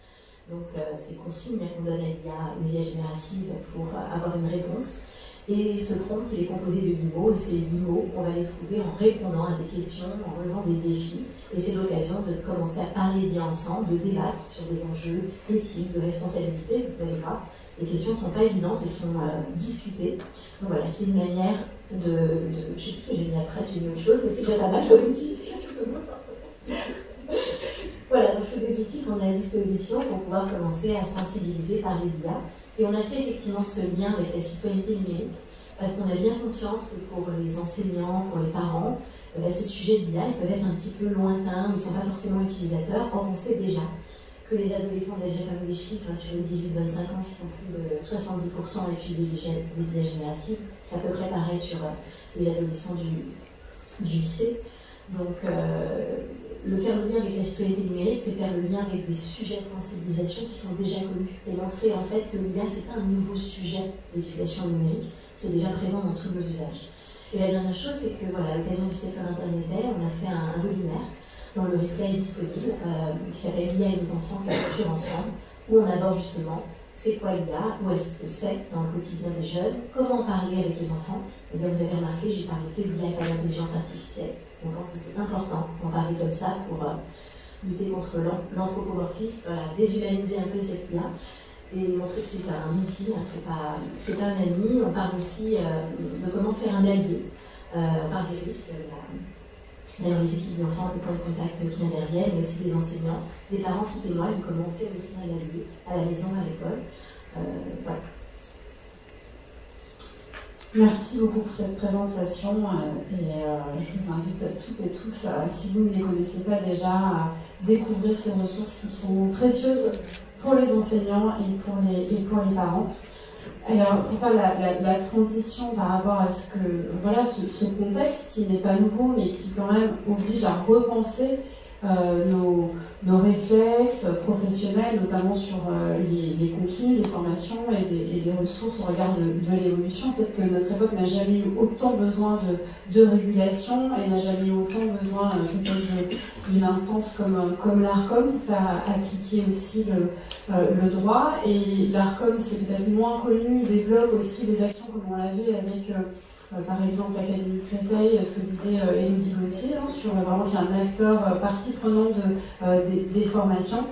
Donc, c'est consigne qu'on donne aux IA génératives pour avoir une réponse. Et ce prompt, il est composé de 8 mots. Et ces 8 mots, on va les trouver en répondant à des questions, en relevant des défis. Et c'est l'occasion de commencer à parler d'IA ensemble, de débattre sur des enjeux éthiques, de responsabilité. Vous allez voir, les questions ne sont pas évidentes, elles font discuter. Donc voilà, c'est une manière de... Je ne sais plus ce que j'ai mis après, j'ai mis autre chose, mais c'est déjà pas mal, je vous le dis. Voilà, donc c'est des outils qu'on a à disposition pour pouvoir commencer à sensibiliser par les IA. Et on a fait effectivement ce lien avec la citoyenneté numérique, parce qu'on a bien conscience que pour les enseignants, pour les parents, ces sujets d'IA, ils peuvent être un petit peu lointains, ils ne sont pas forcément utilisateurs. Or, on sait déjà que les adolescents, déjà comme des chiffres, sur les 18-25 ans, qui sont plus de 70% et puis des IA génératives, c'est à peu près pareil sur les adolescents du lycée. Donc, faire le lien avec la citoyenneté numérique, c'est faire le lien avec des sujets de sensibilisation qui sont déjà connus et montrer en fait que l'IA, ce n'est pas un nouveau sujet d'éducation numérique, c'est déjà présent dans tous nos usages. Et la dernière chose, c'est que, voilà, à l'occasion du CFA intermédiaire, on a fait un webinaire dont le replay est disponible, qui s'appelle l'IA et nos enfants, culture ensemble, où on aborde justement c'est quoi l'IA, où est-ce que c'est dans le quotidien des jeunes, comment parler avec les enfants. Et bien, vous avez remarqué, j'ai parlé que d'IA et pas d'intelligence artificielle. On pense que c'est important d'en parler comme ça pour lutter contre l'anthropomorphisme, voilà, déshumaniser un peu cette IA et montrer que c'est un outil, hein, c'est pas un ennemi. On parle aussi de comment faire un allié. On parle des risques. D'ailleurs, les équipes d'enfance, des points de contact qui interviennent, mais aussi des enseignants, des parents qui témoignent de comment on fait aussi un allié à la maison, à l'école. Voilà. Merci beaucoup pour cette présentation et je vous invite toutes et tous, si vous ne les connaissez pas déjà, à découvrir ces ressources qui sont précieuses pour les enseignants et pour les parents. Alors, pour faire la transition par rapport à ce contexte qui n'est pas nouveau, mais qui quand même oblige à repenser nos réflexes professionnels, notamment sur les contenus, les formations et des ressources au regard de l'évolution. Peut-être que notre époque n'a jamais eu autant besoin de régulation et n'a jamais eu autant besoin d'une instance comme l'ARCOM pour faire appliquer aussi le droit. Et l'ARCOM, c'est peut-être moins connu, développe aussi des actions comme on l'a vu avec... par exemple, l'Académie Créteil, ce que disait Élodie Gauthier, sur vraiment qu'il y a un acteur partie prenante des formations.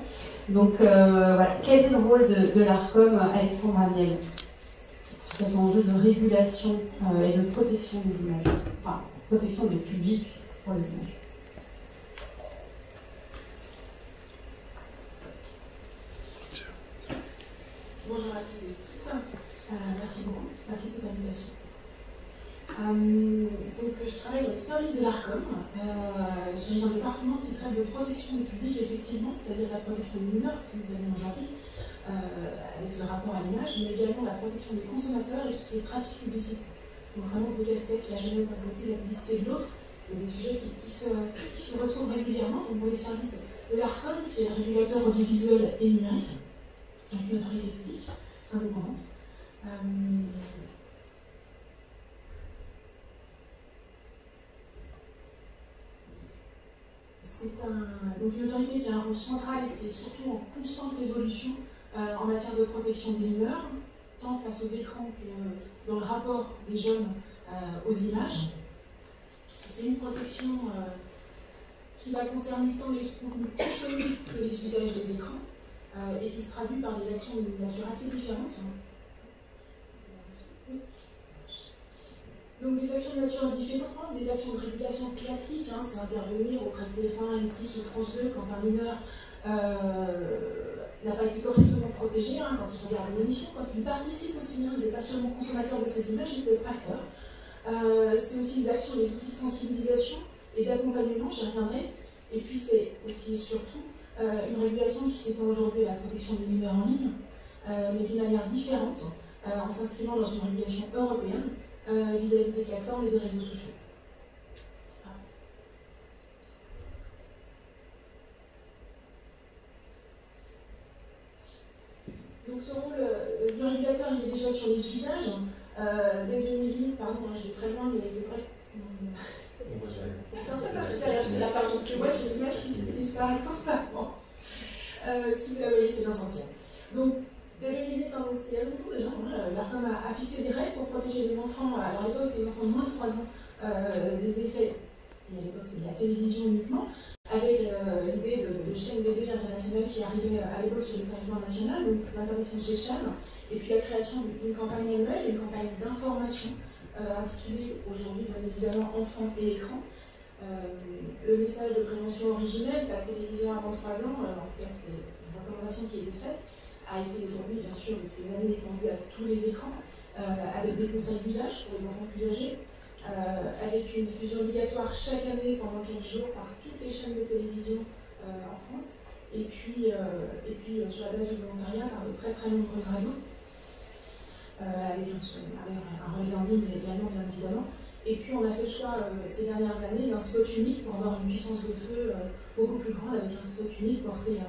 Donc, voilà. Quel est le rôle de l'ARCOM, Alexandre Amiel, sur cet enjeu de régulation et de protection des images, enfin, protection des publics pour les images? Bonjour à tous et toutes. Merci beaucoup. Merci de cette invitation. Donc, je travaille dans le service de l'ARCOM. J'ai un département qui traite de protection du public, effectivement, c'est-à-dire la protection des mineurs que nous avons aujourd'hui, avec ce rapport à l'image, mais également la protection des consommateurs et tout ce qui est pratique publicitaire. Donc, vraiment deux casquettes, la jeunesse d'un côté, la publicité de l'autre, et des sujets qui se retrouvent régulièrement dans les services de l'ARCOM, qui est le régulateur audiovisuel et numérique, avec une autorité publique indépendante. C'est une autorité qui a un rôle central et qui est surtout en constante évolution en matière de protection des mineurs, tant face aux écrans que dans le rapport des jeunes aux images. C'est une protection qui va concerner tant les contenus consommés que les usages des écrans et qui se traduit par des actions de nature assez différentes. Donc des actions de nature différente, des actions de régulation classiques, hein, c'est intervenir auprès de TF1, M6 ou France 2 quand un mineur n'a pas été correctement protégé, hein, quand il regarde une émission, quand il participe au cinéma, il n'est pas seulement consommateur de ces images, il peut être acteur. C'est aussi des actions, des outils de sensibilisation et d'accompagnement, j'y reviendrai. Et puis c'est aussi et surtout une régulation qui s'étend aujourd'hui à la protection des mineurs en ligne, mais d'une manière différente, en s'inscrivant dans une régulation européenne, vis-à-vis des plateformes et des réseaux sociaux. Donc ce rôle du régulateur, il est déjà sur les usages. Dès 2008, pardon, je vais très loin, mais c'est vrai Non, c'est la part donc moi j'ai des images qui disparaissent constamment. Si vous la voyez, c'est l'ancien. Donc, dès 2008, il y a longtemps déjà, l'ARCOM a fixé des règles pour protéger les enfants. Alors, à l'époque, c'est les enfants de moins de 3 ans des effets. Et à l'époque, c'était de la télévision uniquement, avec l'idée de chaîne bébé internationale qui arrivait à l'époque sur le territoire national, donc l'intervention chez Cham, et puis la création d'une campagne annuelle, une campagne d'information intitulée aujourd'hui, bien évidemment, Enfants et écrans. Le message de prévention originelle, la télévision avant 3 ans, en tout cas c'était une recommandation qui a été faite, a été aujourd'hui bien sûr depuis des années étendue à tous les écrans, avec des conseils d'usage pour les enfants plus âgés, avec une diffusion obligatoire chaque année pendant 15 jours par toutes les chaînes de télévision en France, et puis sur la base du volontariat par de très très nombreuses radios, avec un relais en ligne également bien évidemment. Et puis on a fait le choix ces dernières années d'un spot unique pour avoir une puissance de feu beaucoup plus grande, avec un spot unique porté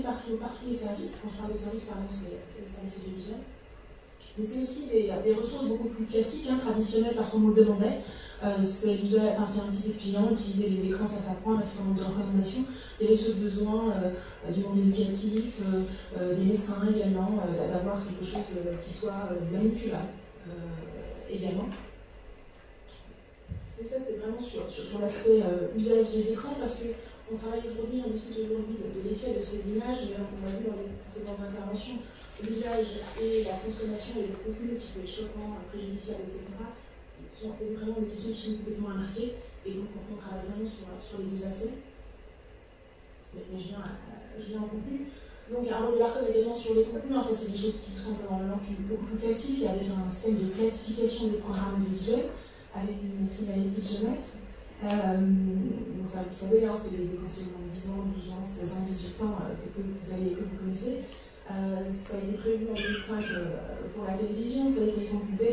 par tous les services. Quand je parle de services, pardon, c'est les services audiovisuels. Mais c'est aussi des ressources beaucoup plus classiques, traditionnelles, parce qu'on nous le demandait. C'est un type de client, utiliser les écrans, ça s'apprend avec un certain nombre de recommandations. Il y avait ce besoin du monde éducatif, des médecins également, d'avoir quelque chose qui soit manipulable également. Donc ça, c'est vraiment sur l'aspect usage des écrans, parce qu'on travaille aujourd'hui, on discute aujourd'hui de l'effet de ces images, mais on l'a vu dans les précédentes interventions, l'usage et la consommation et le contenu qui peut être choquant, préjudiciable, etc. C'est vraiment des questions qui sont complètement marquées, et donc on travaille vraiment sur les deux aspects. Mais je viens en contenu. Donc un rôle de l'ARCOM également sur les contenus, ça c'est des choses qui sont probablement beaucoup plus classiques, avec un système de classification des programmes audiovisuels, avec une signalétique jeunesse. Donc ça, vous savez, c'est des conseillers de 10 ans, 12 ans, 16 ans, 18 ans que vous connaissez. Ça a été prévu en 2005 pour la télévision, ça a été étendu dès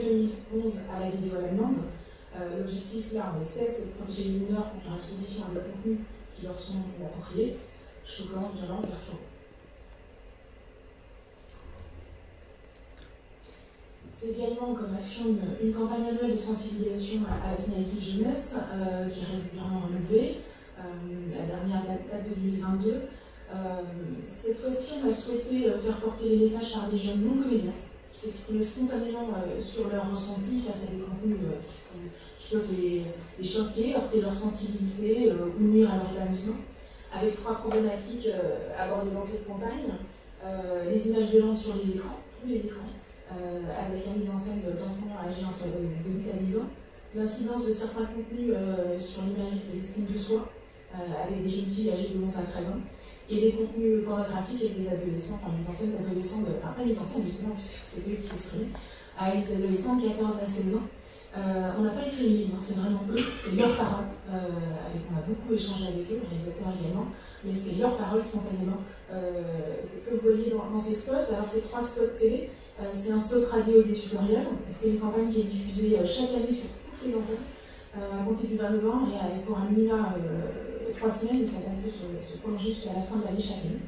2011 à la vidéo à la demande. L'objectif là, en espèce, c'est de protéger les mineurs contre leur exposition à des contenus qui leur sont inappropriés, choquants, violents, perturbants. C'est également comme action une campagne annuelle de sensibilisation à la signalétique jeunesse qui est régulièrement renouvelée. La dernière date de 2022. Cette fois-ci, on a souhaité faire porter les messages par des jeunes non comédiens qui s'exprimaient spontanément sur leur ressenti face à des contenus qui peuvent les choquer, heurter leur sensibilité ou nuire à leur épanouissement. Avec 3 problématiques abordées dans cette campagne. Les images violentes sur les écrans, tous les écrans. Avec la mise en scène d'enfants âgés entre 8 à 10 ans, l'incidence de certains contenus sur l'image et l'estime de soi, avec des jeunes filles âgées de 11 à 13 ans, et des contenus pornographiques avec des adolescents, enfin mise en scène d'adolescents, pas mise en scène justement, puisque c'est eux qui s'expriment, avec des adolescents de 14 à 16 ans. On n'a pas écrit une livre, c'est vraiment eux, c'est leurs paroles. On a beaucoup échangé avec eux, le réalisateur également, mais c'est leurs paroles spontanément que vous voyez dans ces spots. Alors, c'est 3 spots télé. C'est un spot radio des tutoriels. C'est une campagne qui est diffusée chaque année sur toutes les antennes, à compter du 20 novembre, et pour un minima 3 semaines, et ça va se prolonger jusqu'à la fin de l'année chaque année.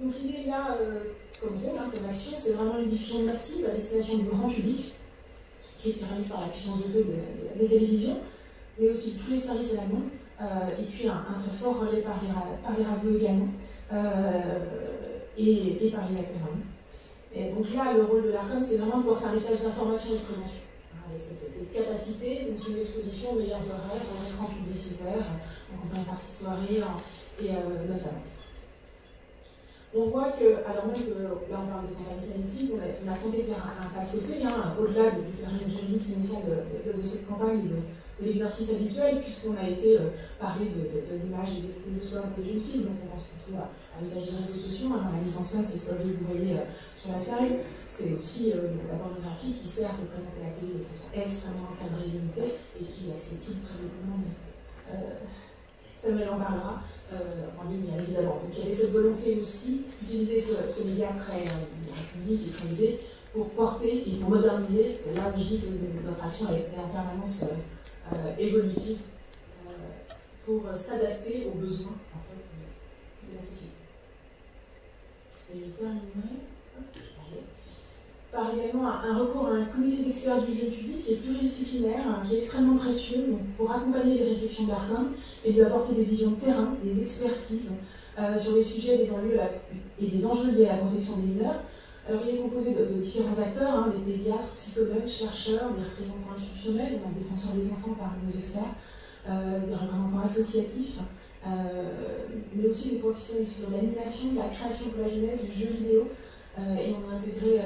Donc l'idée là, comme rôle, comme action, c'est vraiment une diffusion massive à destination du grand public, qui est permise par la puissance de feu des télévisions, mais aussi tous les services à la demande, et puis un très fort relais par les radios également, et par les acteurs. Et donc là, le rôle de l'ARCOM, c'est vraiment de porter un message d'information et de prévention. Avec cette capacité d'une exposition aux meilleurs horaires, en écran publicitaire, en campagne partie soirée, et notamment. On voit que, alors même que là on parle de campagne signalétique, on a tenté de faire un pas de côté, au-delà du périmètre juridique initial de cette campagne et de l'exercice habituel, puisqu'on a été parlé d'images et d'estime de soi pour les jeunes filles, donc on pense surtout à l'usage des réseaux sociaux, la mise en scène, c'est ce que vous voyez sur la slide, c'est aussi la pornographie qui sert de présenter la télé de façon extrêmement encadrée et limitée, et qui est accessible très librement. Samuel en parlera en ligne, évidemment. Donc il y avait cette volonté aussi d'utiliser ce média très public et très aisé pour porter et pour moderniser. C'est là où je dis que notre action est en permanence évolutive pour s'adapter aux besoins en fait, de la société. Et je terminerai par également un recours à un comité d'experts du jeune public qui est pluridisciplinaire, qui est extrêmement précieux pour accompagner les réflexions de l'ARCOM et lui apporter des visions de terrain, des expertises sur les sujets, des enjeux et des enjeux liés à la protection des mineurs. Alors il est composé de différents acteurs, des pédiatres, psychologues, chercheurs, des représentants institutionnels, des défenseurs des enfants parmi nos experts, des représentants associatifs, mais aussi des professionnels sur l'animation, la création pour la jeunesse, du jeu vidéo. Et on a intégré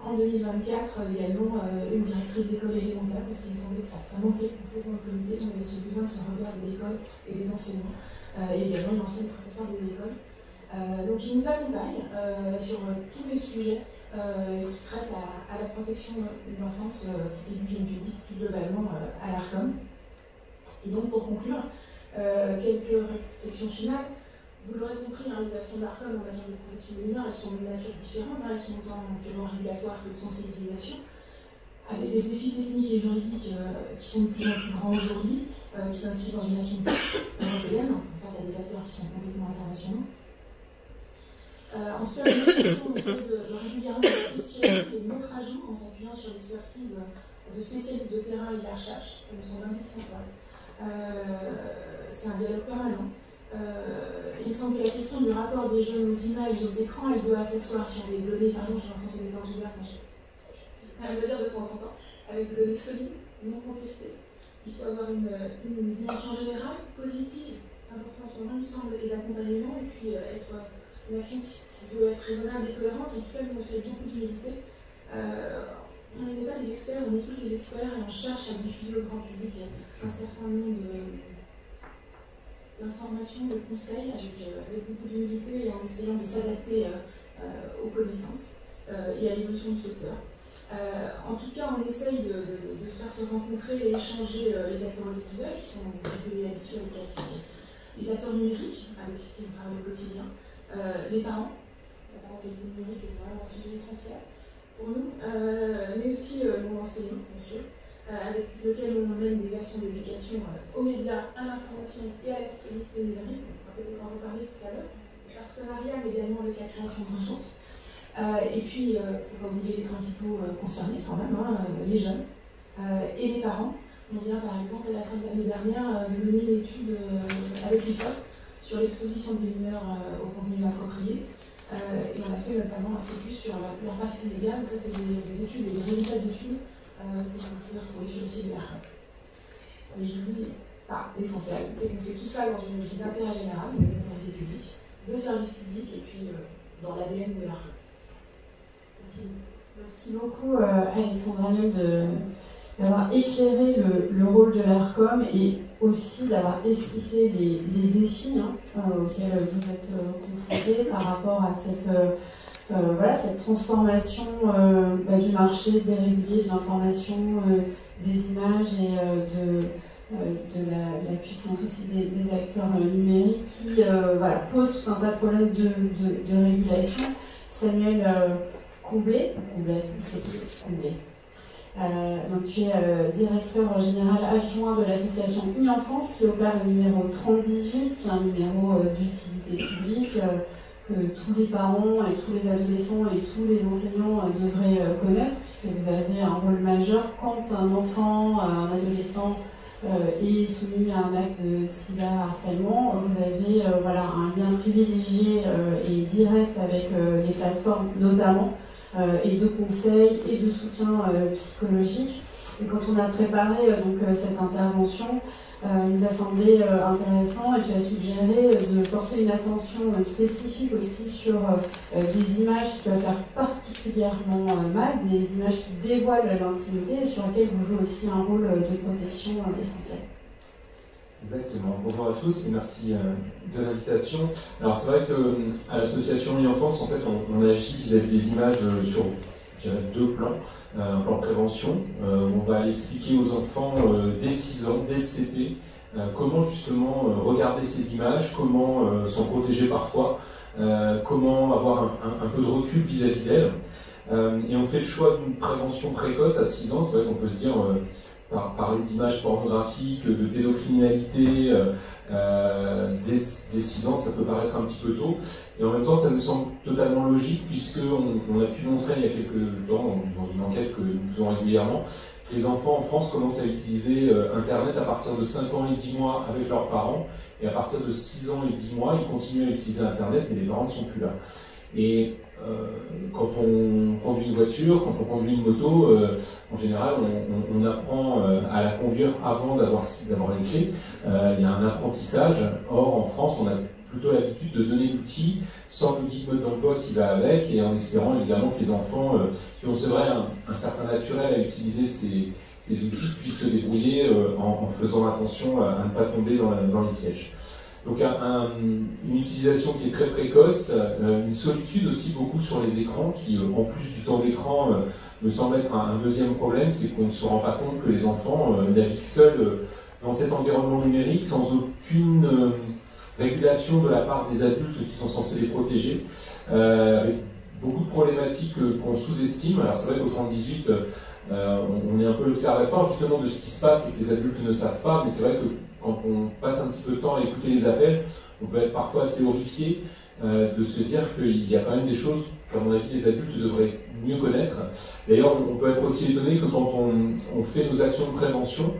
en 2024 également une directrice d'école élémentaire parce qu'il me semblait que ça manquait en fait dans le comité, on avait ce besoin de ce regard de l'école et des enseignants, et également une ancienne professeure des écoles. Donc il nous accompagne sur tous les sujets qui traitent à la protection de l'enfance et du jeune public, plus globalement à l'ARCOM. Et donc pour conclure, quelques réflexions finales. Vous l'aurez compris, les actions de l'ARCOM en matière de protection des mineurs, elles sont de nature différente, elles sont autant purement régulatoires que de sensibilisation, avec des défis techniques et juridiques qui sont de plus en plus grands aujourd'hui, qui s'inscrivent dans une action européenne, face à des acteurs qui sont complètement internationaux. En tout cas, on essaie de régulièrement spécialiser et mettre à jour en s'appuyant sur l'expertise de spécialistes de terrain et de la recherche, ça nous semble indispensable. C'est un dialogue permanent. Il me semble que la question du rapport des jeunes aux images et aux écrans, elle doit s'asseoir sur des données, pardon, j'ai l'enfance des portes ouvertes, mais je vais le dire de temps en temps, avec des données solides, non contestées. Il faut avoir une dimension générale, positive, c'est important sur l'ensemble et l'accompagnement, et puis être une action qui doit être raisonnable et cohérente. En tout cas, nous on fait beaucoup d'humilité. On n'est pas des experts, on écoute les experts et on cherche à diffuser au grand public un certain nombre d'informations, de conseils, avec beaucoup d'humilité et en essayant de s'adapter aux connaissances et à l'évolution du secteur. En tout cas, on essaye de faire se rencontrer et échanger les acteurs audiovisuels, qui sont les habituels et classiques, les acteurs numériques, avec qui on travaille au quotidien, les parents. La parentalité numérique est vraiment un sujet essentiel pour nous, mais aussi nos enseignants, bien sûr, avec lequel on mène des actions d'éducation aux médias, à l'information et à la sécurité numérique. On va peut-être en reparler tout à l'heure. Partenariat, mais également avec la création de ressources. Et puis, il ne faut pas oublier les principaux concernés quand même, les jeunes et les parents. On vient par exemple à la fin de l'année dernière de mener une étude avec l'IFOP sur l'exposition des mineurs au contenu inapproprié. Et on a fait notamment un focus sur l'impact média. Donc ça, c'est des études et des résultats d'études que vous pouvez retrouver sur le site de l'ARCOM. Mais je vous dis pas l'essentiel, c'est qu'on fait tout ça dans une logique d'intérêt général, d'utilité publique, de service public et puis dans l'ADN de l'ARCOM. Merci beaucoup Alexandra d'avoir éclairé le rôle de l'ARCOM et aussi d'avoir esquissé les défis auxquels vous êtes confrontés par rapport à cette transformation du marché dérégulé de l'information, des images et de la puissance aussi des acteurs numériques qui posent tout un tas de problèmes de régulation. Samuel Comblé. Donc tu es directeur général adjoint de l'association e-Enfance qui opère le numéro 3018, qui est un numéro d'utilité publique que tous les parents et tous les adolescents et tous les enseignants devraient connaître, puisque vous avez un rôle majeur quand un enfant, un adolescent est soumis à un acte de cyberharcèlement. Vous avez un lien privilégié et direct avec les plateformes notamment, et de conseils et de soutien psychologique. Et quand on a préparé cette intervention, il nous a semblé intéressant et tu as suggéré de porter une attention spécifique aussi sur des images qui peuvent faire particulièrement mal, des images qui dévoilent l'intimité et sur lesquelles vous jouez aussi un rôle de protection essentiel. Exactement. Bonjour à tous et merci de l'invitation. Alors c'est vrai qu'à l'association e-Enfance, en fait, on agit vis-à-vis des images sur, je dirais, deux plans. Un plan de prévention, où on va aller expliquer aux enfants dès 6 ans, dès le CP, comment justement regarder ces images, comment s'en protéger parfois, comment avoir un peu de recul vis-à-vis d'elles. Et on fait le choix d'une prévention précoce à 6 ans. C'est vrai qu'on peut se dire parler d'images pornographiques, de pédocriminalité dès 6 ans, ça peut paraître un petit peu tôt. Et en même temps, ça nous semble totalement logique, puisqu'on a pu montrer il y a quelques temps, dans une enquête que nous faisons régulièrement, que les enfants en France commencent à utiliser Internet à partir de 5 ans et 10 mois avec leurs parents, et à partir de 6 ans et 10 mois, ils continuent à utiliser Internet, mais les parents ne sont plus là. Et quand on conduit une voiture, quand on conduit une moto, en général, on apprend à la conduire avant d'avoir les clés. Il y a un apprentissage. Or, en France, on a plutôt l'habitude de donner l'outil sans le guide mode d'emploi qui va avec, et en espérant évidemment que les enfants qui ont, c'est vrai, un certain naturel à utiliser ces outils puissent se débrouiller en faisant attention à ne pas tomber dans les pièges. Donc une utilisation qui est très précoce, une solitude aussi beaucoup sur les écrans, qui en plus du temps d'écran me semble être un deuxième problème, c'est qu'on ne se rend pas compte que les enfants naviguent seuls dans cet environnement numérique sans aucune régulation de la part des adultes qui sont censés les protéger, avec beaucoup de problématiques qu'on sous-estime. Alors c'est vrai qu'au 30-18, on est un peu l'observatoire justement de ce qui se passe et que les adultes ne savent pas, mais c'est vrai que quand on passe un petit peu de temps à écouter les appels, on peut être parfois assez horrifié de se dire qu'il y a quand même des choses qu'à mon avis les adultes devraient mieux connaître. D'ailleurs, on peut être aussi étonné que quand on fait nos actions de prévention,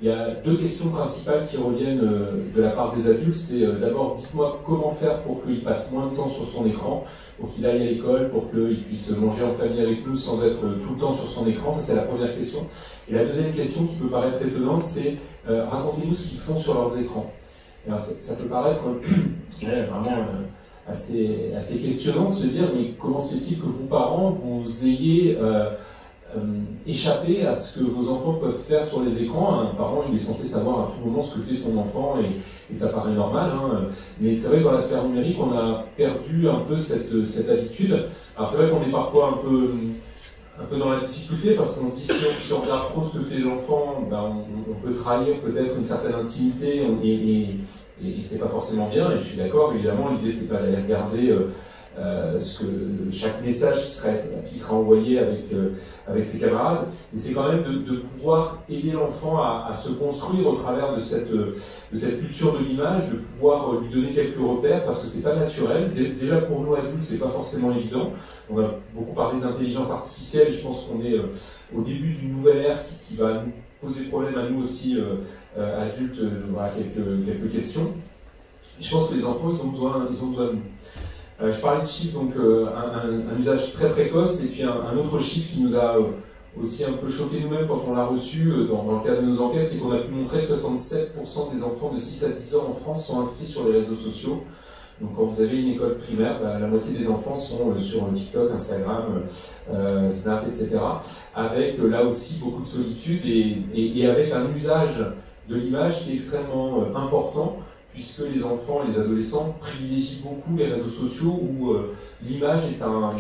il y a 2 questions principales qui reviennent de la part des adultes. C'est d'abord, dites-moi comment faire pour qu'il passe moins de temps sur son écran, pour qu'il aille à l'école, pour qu'il puisse manger en famille avec nous sans être tout le temps sur son écran. Ça, c'est la première question. Et la deuxième question qui peut paraître étonnante, c'est racontez-nous ce qu'ils font sur leurs écrans. Alors, ça peut paraître vraiment assez questionnant de se dire, mais comment se fait-il que vous, parents, vous ayez échapper à ce que vos enfants peuvent faire sur les écrans. Un parent, il est censé savoir à tout moment ce que fait son enfant, et ça paraît normal, hein. Mais c'est vrai que dans la sphère numérique, on a perdu un peu cette habitude. Alors c'est vrai qu'on est parfois un peu dans la difficulté, parce qu'on se dit si on regarde trop ce que fait l'enfant, ben, on peut trahir peut-être une certaine intimité, et c'est pas forcément bien, et je suis d'accord, évidemment, l'idée c'est pas d'aller regarder chaque message qui sera envoyé avec ses camarades, mais c'est quand même de pouvoir aider l'enfant à se construire au travers de cette culture de l'image, de pouvoir lui donner quelques repères, parce que c'est pas naturel. Déjà pour nous adultes, c'est pas forcément évident. On a beaucoup parlé d'intelligence artificielle, je pense qu'on est au début d'une nouvelle ère qui va nous poser problème à nous aussi, adultes. Voilà, quelques questions. Je pense que les enfants, ils ont besoin de nous. Je parlais de chiffres, donc un usage très précoce, et puis un autre chiffre qui nous a aussi un peu choqué nous-mêmes quand on l'a reçu dans le cadre de nos enquêtes, c'est qu'on a pu montrer que 67% des enfants de 6 à 10 ans en France sont inscrits sur les réseaux sociaux. Donc quand vous avez une école primaire, la moitié des enfants sont sur TikTok, Instagram, Snap, etc. Avec là aussi beaucoup de solitude et avec un usage de l'image qui est extrêmement important, puisque les enfants et les adolescents privilégient beaucoup les réseaux sociaux où l'image est un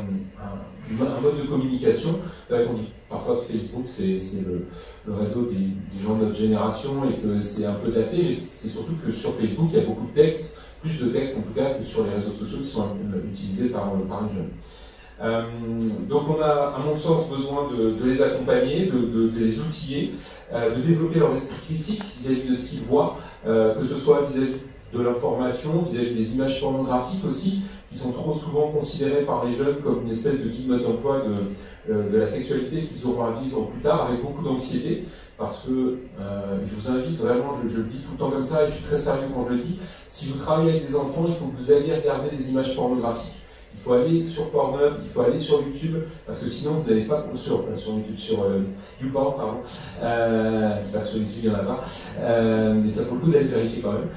mode de communication. C'est vrai qu'on dit parfois que Facebook c'est le réseau des gens de notre génération et que c'est un peu daté, mais c'est surtout que sur Facebook il y a beaucoup de textes, plus de textes en tout cas que sur les réseaux sociaux qui sont utilisés par les jeunes. Donc on a, à mon sens, besoin de les accompagner, de les outiller, de développer leur esprit critique vis-à-vis de ce qu'ils voient, que ce soit vis-à-vis de l'information, vis-à-vis des images pornographiques aussi, qui sont trop souvent considérées par les jeunes comme une espèce de guide mode d'emploi de la sexualité qu'ils auront à vivre plus tard avec beaucoup d'anxiété, parce que je vous invite vraiment, je le dis tout le temps comme ça, et je suis très sérieux quand je le dis, si vous travaillez avec des enfants, il faut que vous alliez regarder des images pornographiques. Il faut aller sur Pornhub, il faut aller sur YouTube, parce que sinon vous n'allez pas sur YouTube, sur YouPorn, pardon. C'est pas sur YouTube, il n'y en a pas. Mais ça vaut le coup d'aller vérifier quand même.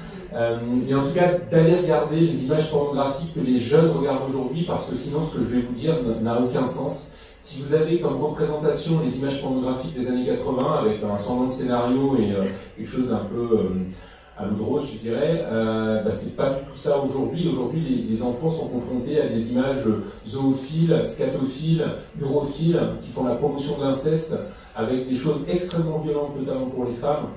Mais en tout cas, d'aller regarder les images pornographiques que les jeunes regardent aujourd'hui, parce que sinon ce que je vais vous dire n'a aucun sens. Si vous avez comme représentation les images pornographiques des années 80, avec un semblant de scénario et quelque chose d'un peu à l'eau de rose, je dirais, c'est pas du tout ça aujourd'hui. Aujourd'hui, les enfants sont confrontés à des images zoophiles, scatophiles, urophiles, qui font la promotion de l'inceste, avec des choses extrêmement violentes, notamment pour les femmes,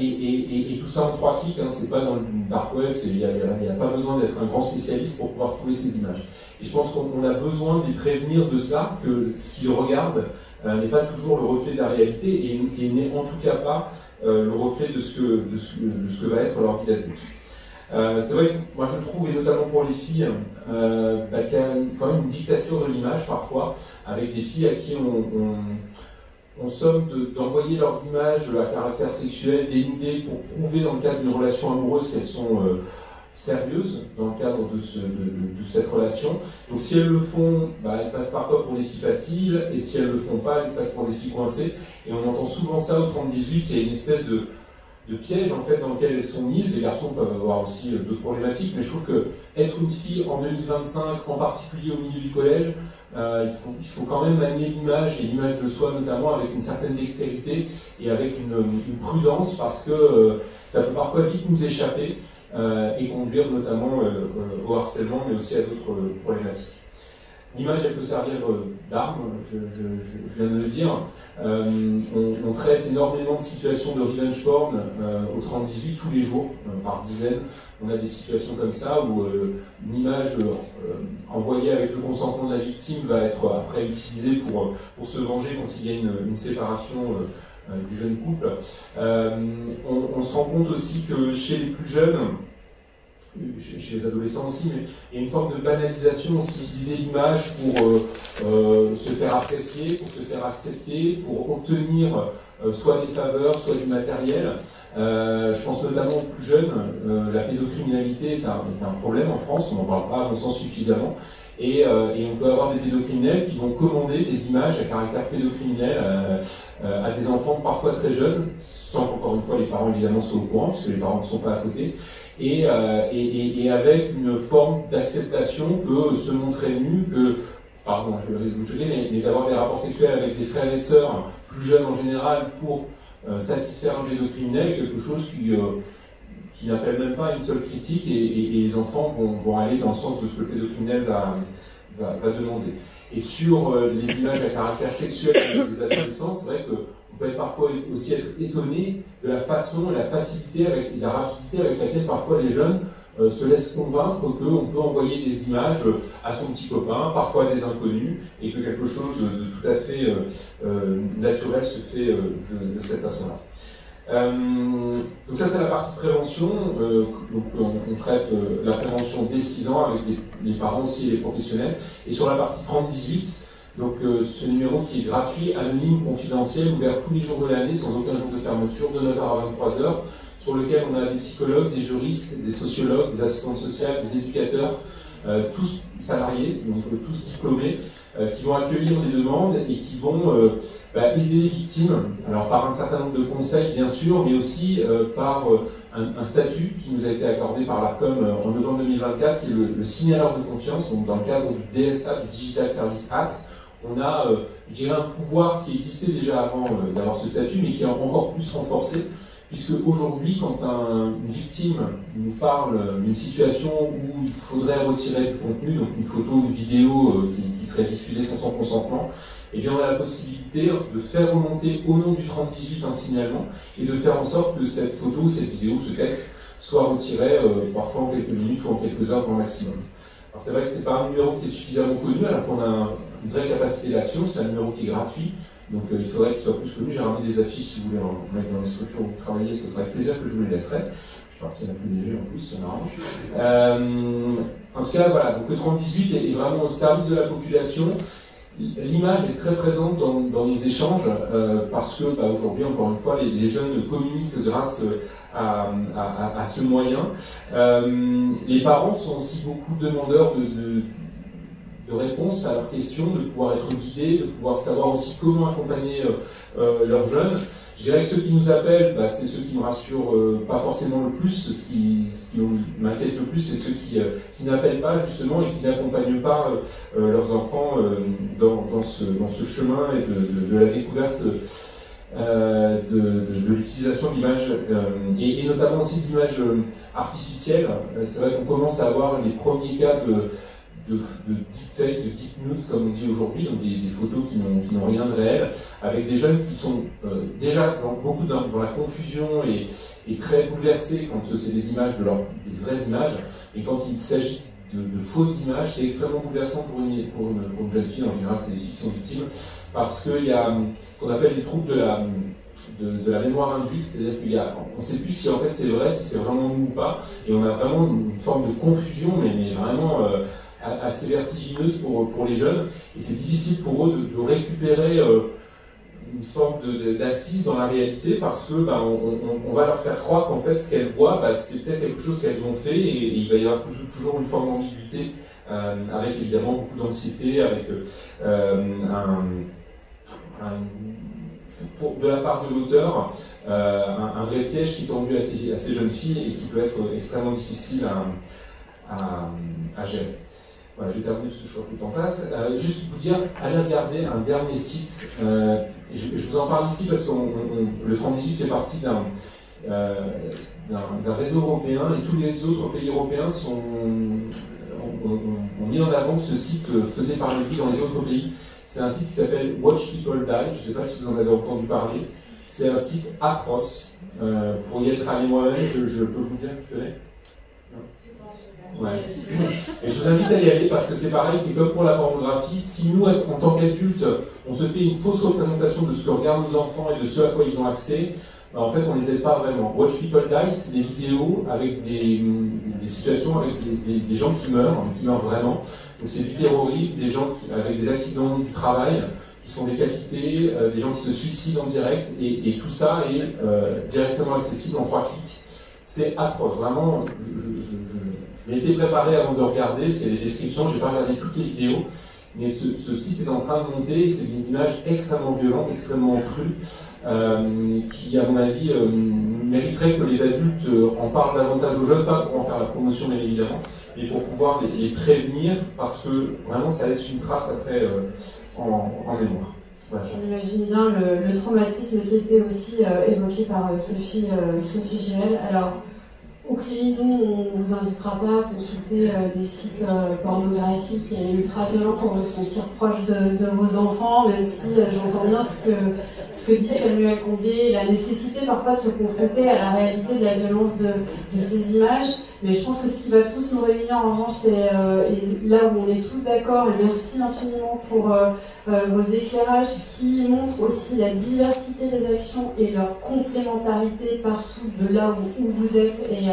et tout ça en 3 clics, hein, c'est pas dans le dark web, il n'y a pas besoin d'être un grand spécialiste pour pouvoir trouver ces images. Et je pense qu'on a besoin de les prévenir de ça, que ce qu'ils regardent n'est pas toujours le reflet de la réalité et n'est en tout cas pas le reflet de ce que va être leur vie d'adulte. C'est vrai que moi je trouve, et notamment pour les filles, qu'il y a quand même une dictature de l'image parfois, avec des filles à qui on somme d'envoyer leurs images à caractère sexuel dénudées pour prouver dans le cadre d'une relation amoureuse qu'elles sont sérieuses dans le cadre de cette relation. Donc si elles le font, elles passent parfois pour des filles faciles, et si elles ne le font pas, elles passent pour des filles coincées. Et on entend souvent ça au 30-18, il y a une espèce de piège en fait dans lequel elles sont mises. Les garçons peuvent avoir aussi d'autres problématiques, mais je trouve que être une fille en 2025, en particulier au milieu du collège, il faut quand même manier l'image, et l'image de soi notamment, avec une certaine dextérité et avec une prudence, parce que ça peut parfois vite nous échapper et conduire notamment au harcèlement, mais aussi à d'autres problématiques. L'image, elle peut servir d'arme, je viens de le dire. On traite énormément de situations de revenge porn au 30-18 tous les jours, par dizaines. On a des situations comme ça où une image envoyée avec le consentement de la victime va être après utilisée pour se venger quand il y a une séparation du jeune couple. On se rend compte aussi que chez les plus jeunes, chez les adolescents aussi, mais il y a une forme de banalisation aussi, utiliser l'image pour se faire apprécier, pour se faire accepter, pour obtenir soit des faveurs, soit du matériel. Je pense notamment aux plus jeunes, la pédocriminalité est un problème en France, on n'en parle pas à mon sens suffisamment, et on peut avoir des pédocriminels qui vont commander des images à caractère pédocriminel à des enfants parfois très jeunes, sans qu'encore une fois les parents évidemment soient au courant, puisque les parents ne sont pas à côté, et avec une forme d'acceptation que se montrer nu, mais d'avoir des rapports sexuels avec des frères et sœurs plus jeunes en général pour satisfaire un pédocriminel, quelque chose qui n'appelle même pas une seule critique, et les enfants vont aller dans le sens de ce que le pédocriminel va demander. Et sur les images à caractère sexuel des adolescents, c'est vrai qu'on peut parfois aussi être étonné de la façon, la facilité, et la rapidité avec laquelle parfois les jeunes se laissent convaincre qu'on peut envoyer des images à son petit copain, parfois à des inconnus, et que quelque chose de tout à fait naturel se fait de cette façon-là. Donc ça c'est la partie prévention, donc on traite la prévention dès 6 ans avec les parents aussi et les professionnels, et sur la partie 30-18, donc ce numéro qui est gratuit, anonyme, confidentiel, ouvert tous les jours de l'année sans aucun jour de fermeture, de 9h à 23h, sur lequel on a des psychologues, des juristes, des sociologues, des assistantes sociales, des éducateurs, tous salariés, donc tous diplômés, qui vont accueillir des demandes et qui vont aider les victimes, alors par un certain nombre de conseils bien sûr, mais aussi par un statut qui nous a été accordé par l'ARCOM en novembre 2024, qui est le signaleur de confiance. Donc dans le cadre du DSA, du Digital Service Act, on a, je dirais, un pouvoir qui existait déjà avant d'avoir ce statut, mais qui est encore plus renforcé, puisque aujourd'hui, quand une victime nous parle d'une situation où il faudrait retirer du contenu, donc une photo ou une vidéo qui serait diffusée sans son consentement, eh bien on a la possibilité de faire remonter au nom du 30-18 un signalement et de faire en sorte que cette photo, cette vidéo, ce texte soit retiré parfois en quelques minutes ou en quelques heures grand maximum. Alors c'est vrai que ce n'est pas un numéro qui est suffisamment connu, alors qu'on a une vraie capacité d'action, c'est un numéro qui est gratuit, donc il faudrait qu'il soit plus connu. J'ai ramené des affiches si vous voulez en mettre dans les structures où vous travaillez, ce serait avec plaisir que je vous les laisserai. Je suis parti un peu léger en plus, c'est marrant. En tout cas, voilà, donc le 30-18 est vraiment au service de la population. L'image est très présente dans nos échanges parce que aujourd'hui, encore une fois, les jeunes communiquent grâce à ce moyen. Les parents sont aussi beaucoup demandeurs de réponses à leurs questions, de pouvoir être guidés, de pouvoir savoir aussi comment accompagner leurs jeunes. Je dirais que ceux qui nous appellent, c'est ceux qui me rassurent pas forcément le plus. Ce qui m'inquiète le plus, c'est ceux qui n'appellent pas justement et qui n'accompagnent pas leurs enfants dans ce chemin et de la découverte de l'utilisation d'images et notamment aussi d'images artificielles. C'est vrai qu'on commence à avoir les premiers cas de deepfake, de deep nude, comme on dit aujourd'hui, donc des photos qui n'ont rien de réel, avec des jeunes qui sont déjà beaucoup dans la confusion et très bouleversés quand c'est des images des vraies images, et quand il s'agit de fausses images. C'est extrêmement bouleversant pour une jeune fille, en général c'est des filles qui sont victimes, parce qu'il y a ce qu'on appelle les troubles de la mémoire induite, c'est-à-dire qu'on ne sait plus si en fait c'est vrai, si c'est vraiment nous ou pas, et on a vraiment une forme de confusion, mais vraiment assez vertigineuse pour les jeunes, et c'est difficile pour eux de récupérer une forme d'assise dans la réalité, parce que on va leur faire croire qu'en fait ce qu'elles voient, c'est peut-être quelque chose qu'elles ont fait, et il va y avoir toujours une forme d'ambiguïté, avec évidemment beaucoup d'anxiété, avec de la part de l'auteur, un vrai piège qui est tendu à ces jeunes filles et qui peut être extrêmement difficile à gérer. Voilà, je vais terminer parce que je crois que le temps passe. Juste vous dire, allez regarder un dernier site. Je vous en parle ici parce que le 3018 fait partie d'un réseau européen et tous les autres pays européens ont mis en avant ce site faisait parler de lui dans les autres pays. C'est un site qui s'appelle Watch People Die. Je ne sais pas si vous en avez entendu parler. C'est un site atroce. Pour y être allé moi-même, je peux vous dire que tu connais. Ouais. Et je vous invite à y aller parce que c'est pareil, c'est comme pour la pornographie. Si nous, en tant qu'adultes, on se fait une fausse représentation de ce que regardent nos enfants et de ce à quoi ils ont accès, en fait, on ne les aide pas vraiment. Watch People Die, c'est des vidéos avec des situations avec des gens qui meurent vraiment. Donc c'est du terrorisme, des gens avec des accidents du travail, qui sont décapités, des gens qui se suicident en direct, et tout ça est directement accessible en 3 clics. C'est atroce, vraiment. Je m'étais préparé avant de regarder, parce qu'il y a des descriptions, je n'ai pas regardé toutes les vidéos, mais ce site est en train de monter, et c'est des images extrêmement violentes, extrêmement crues, qui, à mon avis, mériteraient que les adultes en parlent davantage aux jeunes, pas pour en faire la promotion, bien évidemment, mais pour pouvoir les prévenir, parce que vraiment ça laisse une trace après en mémoire. Voilà. On imagine bien le traumatisme qui était aussi évoqué par Sophie Girel. Alors, au CLI, nous, on ne vous invitera pas à consulter des sites pornographiques et ultra-violents pour vous sentir proche de vos enfants, même si j'entends bien ce que dit Samuel Combier, la nécessité parfois de se confronter à la réalité de la violence de ces images. Mais je pense que ce qui va tous nous réunir en revanche, c'est et là où on est tous d'accord, et merci infiniment pour vos éclairages qui montrent aussi la diversité des actions et leur complémentarité partout de là où vous êtes. Et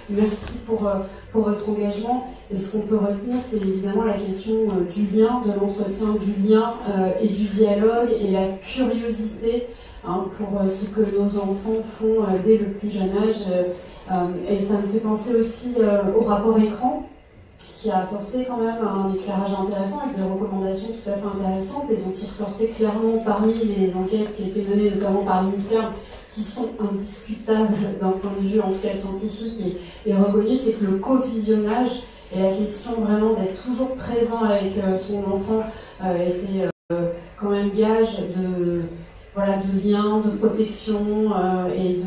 merci pour votre engagement. Et ce qu'on peut retenir, c'est évidemment la question du lien, de l'entretien, du lien et du dialogue et la curiosité pour ce que nos enfants font dès le plus jeune âge. Et ça me fait penser aussi au rapport écran, qui a apporté quand même un éclairage intéressant avec des recommandations tout à fait intéressantes et dont il ressortait clairement parmi les enquêtes qui étaient menées notamment par l'INSERM, qui sont indiscutables d'un point de vue en tout cas scientifique et reconnu, c'est que le co-visionnage et la question vraiment d'être toujours présent avec son enfant était quand même gage de lien, de protection et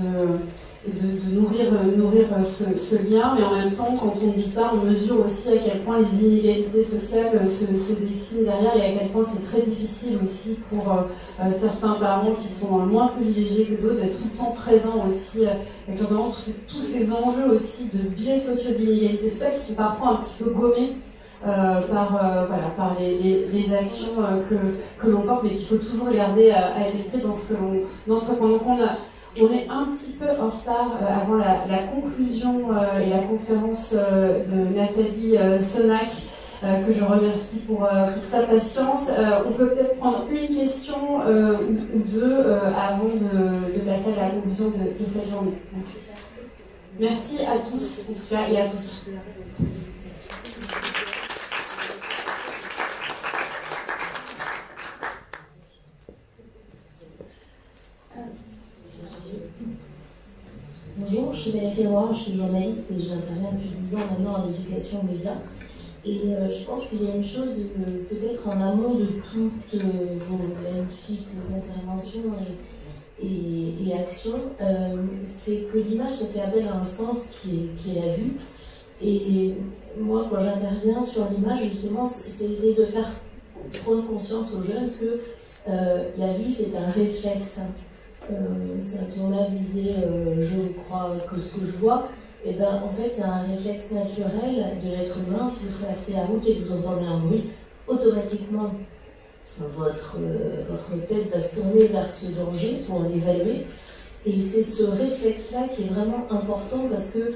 de nourrir ce lien, mais en même temps, quand on dit ça, on mesure aussi à quel point les inégalités sociales se dessinent derrière et à quel point c'est très difficile aussi pour certains parents qui sont moins privilégiés que d'autres d'être tout le temps présents aussi avec leurs enfants, tous ces enjeux aussi de biais sociaux d'inégalités sociales qui sont parfois un petit peu gommés par les actions que l'on porte, mais qu'il faut toujours garder à l'esprit dans ce que l'on entreprend. Donc on est un petit peu en retard avant la conclusion et la conférence de Nathalie Sonac, que je remercie pour sa patience. On peut peut-être prendre une question ou deux avant de passer à la conclusion de cette journée. Merci. Merci à tous, en tout cas, et à toutes. Bonjour, je suis Valérie Roy, je suis journaliste et j'interviens depuis 10 ans maintenant en éducation aux médias. Et je pense qu'il y a une chose peut-être en amont de toutes vos magnifiques interventions et actions, c'est que l'image, ça fait appel à un sens qui est la vue. Et moi, quand j'interviens sur l'image, justement, c'est essayer de faire prendre conscience aux jeunes que la vue, c'est un réflexe. Saint Thomas disait je ne crois que ce que je vois, Et ben, en fait, c'est un réflexe naturel de l'être humain. Si vous traversez la route et que vous entendez un bruit, automatiquement, votre tête va se tourner vers ce danger pour l'évaluer. Et c'est ce réflexe-là qui est vraiment important parce que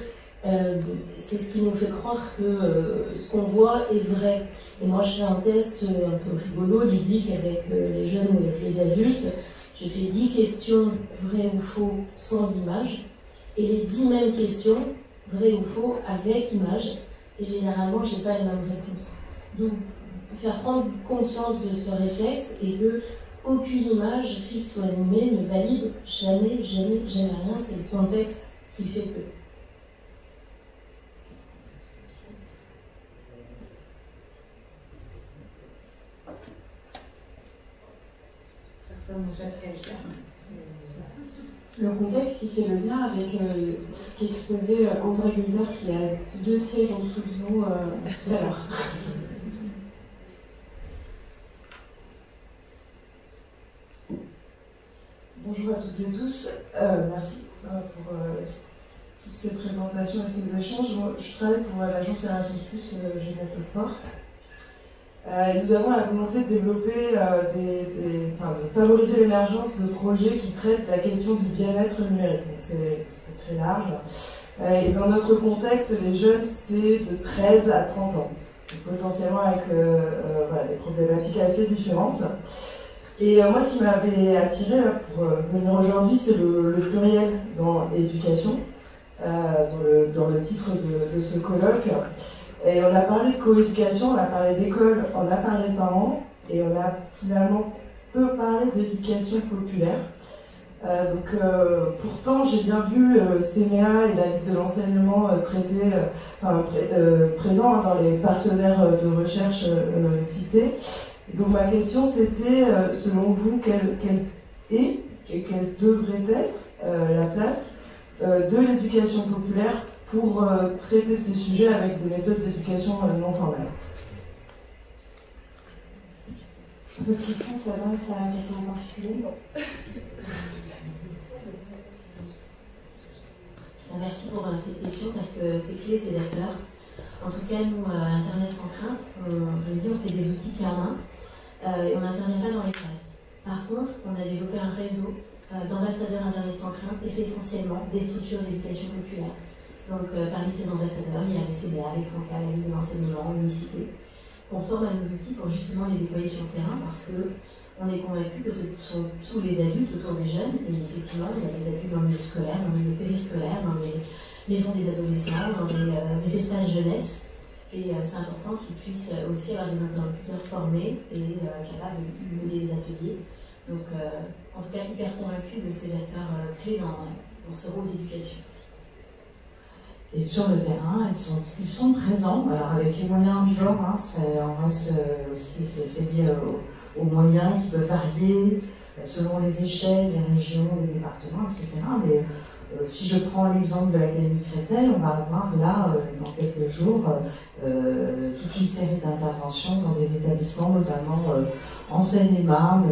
c'est ce qui nous fait croire que ce qu'on voit est vrai. Et moi, je fais un test un peu rigolo, ludique, avec les jeunes ou avec les adultes. Je fais 10 questions, vrai ou faux, sans image. Et les 10 mêmes questions, vrai ou faux, avec image. Et généralement, je n'ai pas les mêmes réponses. Donc, faire prendre conscience de ce réflexe et que aucune image fixe ou animée ne valide jamais, jamais, jamais rien. C'est le contexte qui fait que. Personne ne souhaite réagir. Le contexte qui fait le lien avec ce qu'exposait André Günther, qui a 2 sièges en dessous de vous tout à l'heure. Bonjour à toutes et tous, merci pour toutes ces présentations et ces échanges. Moi, je travaille pour l'agence Erasmus+, Jeunesse et Sport. Nous avons la volonté de développer, de favoriser l'émergence de projets qui traitent la question du bien-être numérique. Donc c'est très large. Et dans notre contexte, les jeunes, c'est de 13 à 30 ans. Donc potentiellement avec des problématiques assez différentes. Et moi, ce qui m'avait attiré là, pour venir aujourd'hui, c'est le pluriel dans l'éducation, dans le titre de ce colloque. Et on a parlé de coéducation, on a parlé d'école, on a parlé de parents, et on a finalement peu parlé d'éducation populaire. Pourtant, j'ai bien vu CNEA et la Ligue de l'enseignement présents dans les partenaires de recherche cités. Donc ma question c'était, selon vous, quelle est et quelle devrait être la place de l'éducation populaire pour traiter de ces sujets avec des méthodes d'éducation non formelles? Votre question s'adresse à quelqu'un en particulier? Merci pour cette question parce que c'est clé, c'est d'acteurs. En tout cas, nous, à Internet sans crainte, on fait des outils clés en main et on n'intervient pas dans les classes. Par contre, on a développé un réseau d'ambassadeurs Internet sans crainte et c'est essentiellement des structures d'éducation populaire. Donc, parmi ces ambassadeurs, il y a le CBA, les Franca, la Ligue de l'enseignement, l'unicité. On forme à nos outils pour justement les déployer sur le terrain parce qu'on est convaincu que ce sont tous les adultes autour des jeunes. Et effectivement, il y a des adultes dans le milieu scolaire, dans le milieu périscolaire, dans les maisons des adolescents, dans les espaces jeunesse. Et c'est important qu'ils puissent aussi avoir des interlocuteurs formés et capables de mener des ateliers. Donc, en tout cas, hyper convaincu de ces acteurs clés dans ce rôle d'éducation. Et sur le terrain, ils sont présents. Alors avec les moyens du bord, on reste aussi, c'est lié aux moyens qui peuvent varier selon les échelles, les régions, les départements, etc. Mais si je prends l'exemple de l'Académie Créteil, on va avoir là, dans quelques jours, toute une série d'interventions dans des établissements, notamment en Seine-et-Marne,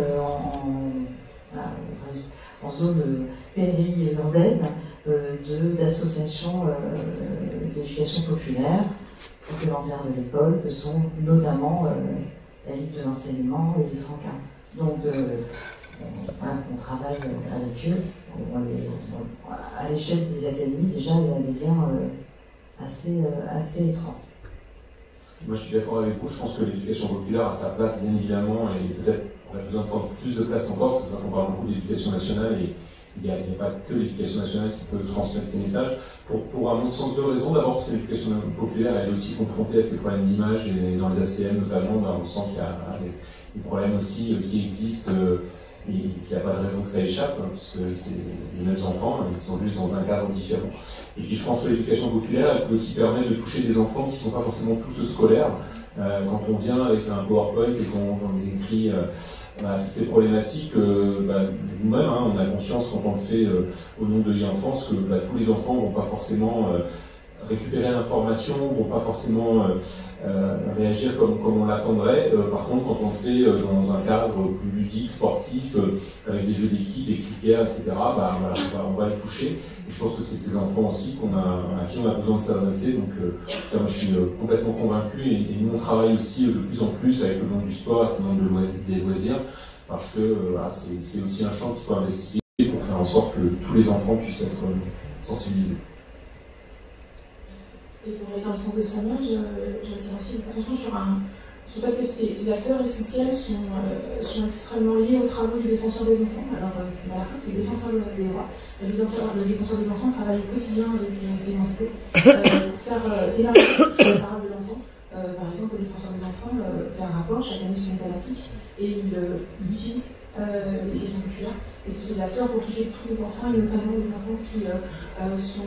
en zone péri-urbaine, d'associations d'éducation populaire complémentaires de l'école, que sont notamment la Ligue de l'enseignement et les Franca. Donc, on travaille avec eux. À l'échelle des académies, déjà, il y a des liens assez étroits. Moi, je suis d'accord avec vous. Je pense que l'éducation populaire a sa place, bien évidemment, et peut-être on a besoin de prendre plus de place encore, parce que c'est vrai qu'on parle beaucoup d'éducation nationale, et il n'y a pas que l'éducation nationale qui peut transmettre ces messages. Pour à mon sens, 2 raisons. D'abord, parce que l'éducation populaire elle est aussi confrontée à ces problèmes d'image, et dans les ACM notamment, on sent qu'il y a des problèmes aussi qui existent, et qu'il n'y a pas de raison que ça échappe, parce que c'est les mêmes enfants, ils sont juste dans un cadre différent. Et puis je pense que l'éducation populaire, elle peut aussi permettre de toucher des enfants qui ne sont pas forcément tous scolaires. Quand on vient avec un PowerPoint et qu'on décrit toutes ces problématiques, nous-mêmes, on a conscience quand on le fait au nom de l'e-enfance que tous les enfants ne vont pas forcément récupérer l'information, vont pas forcément réagir comme on l'attendrait. Par contre, quand on le fait dans un cadre plus ludique, sportif, avec des jeux d'équipe, des critères, etc., bah, voilà, on va être touché. Et je pense que c'est ces enfants aussi à qui on a besoin de s'adresser. Donc, moi, je suis complètement convaincu. Et nous, on travaille aussi de plus en plus avec le monde du sport, avec le monde des loisirs, parce que voilà, c'est aussi un champ qu'il faut investiguer pour faire en sorte que tous les enfants puissent être sensibilisés. Et pour revenir à ce de Samuel, j'attire aussi l'attention sur le fait que ces acteurs essentiels sont extrêmement liés aux travaux du défenseur des enfants. Alors, c'est pas la fin, c'est le défenseur des droits. Le défenseur des enfants travaille au quotidien avec ces entités pour faire élargir la parole de l'enfant. Par exemple, le défenseur des enfants fait un rapport chaque année sur une thématique et il utilise les questions populaires et tous ces acteurs pour toucher tous les enfants, et notamment les enfants qui sont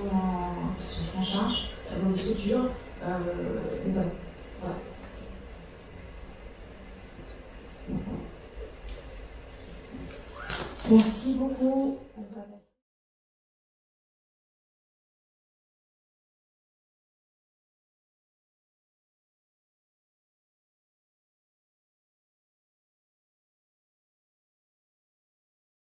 en charge dans les structures, notamment. Voilà. Merci beaucoup.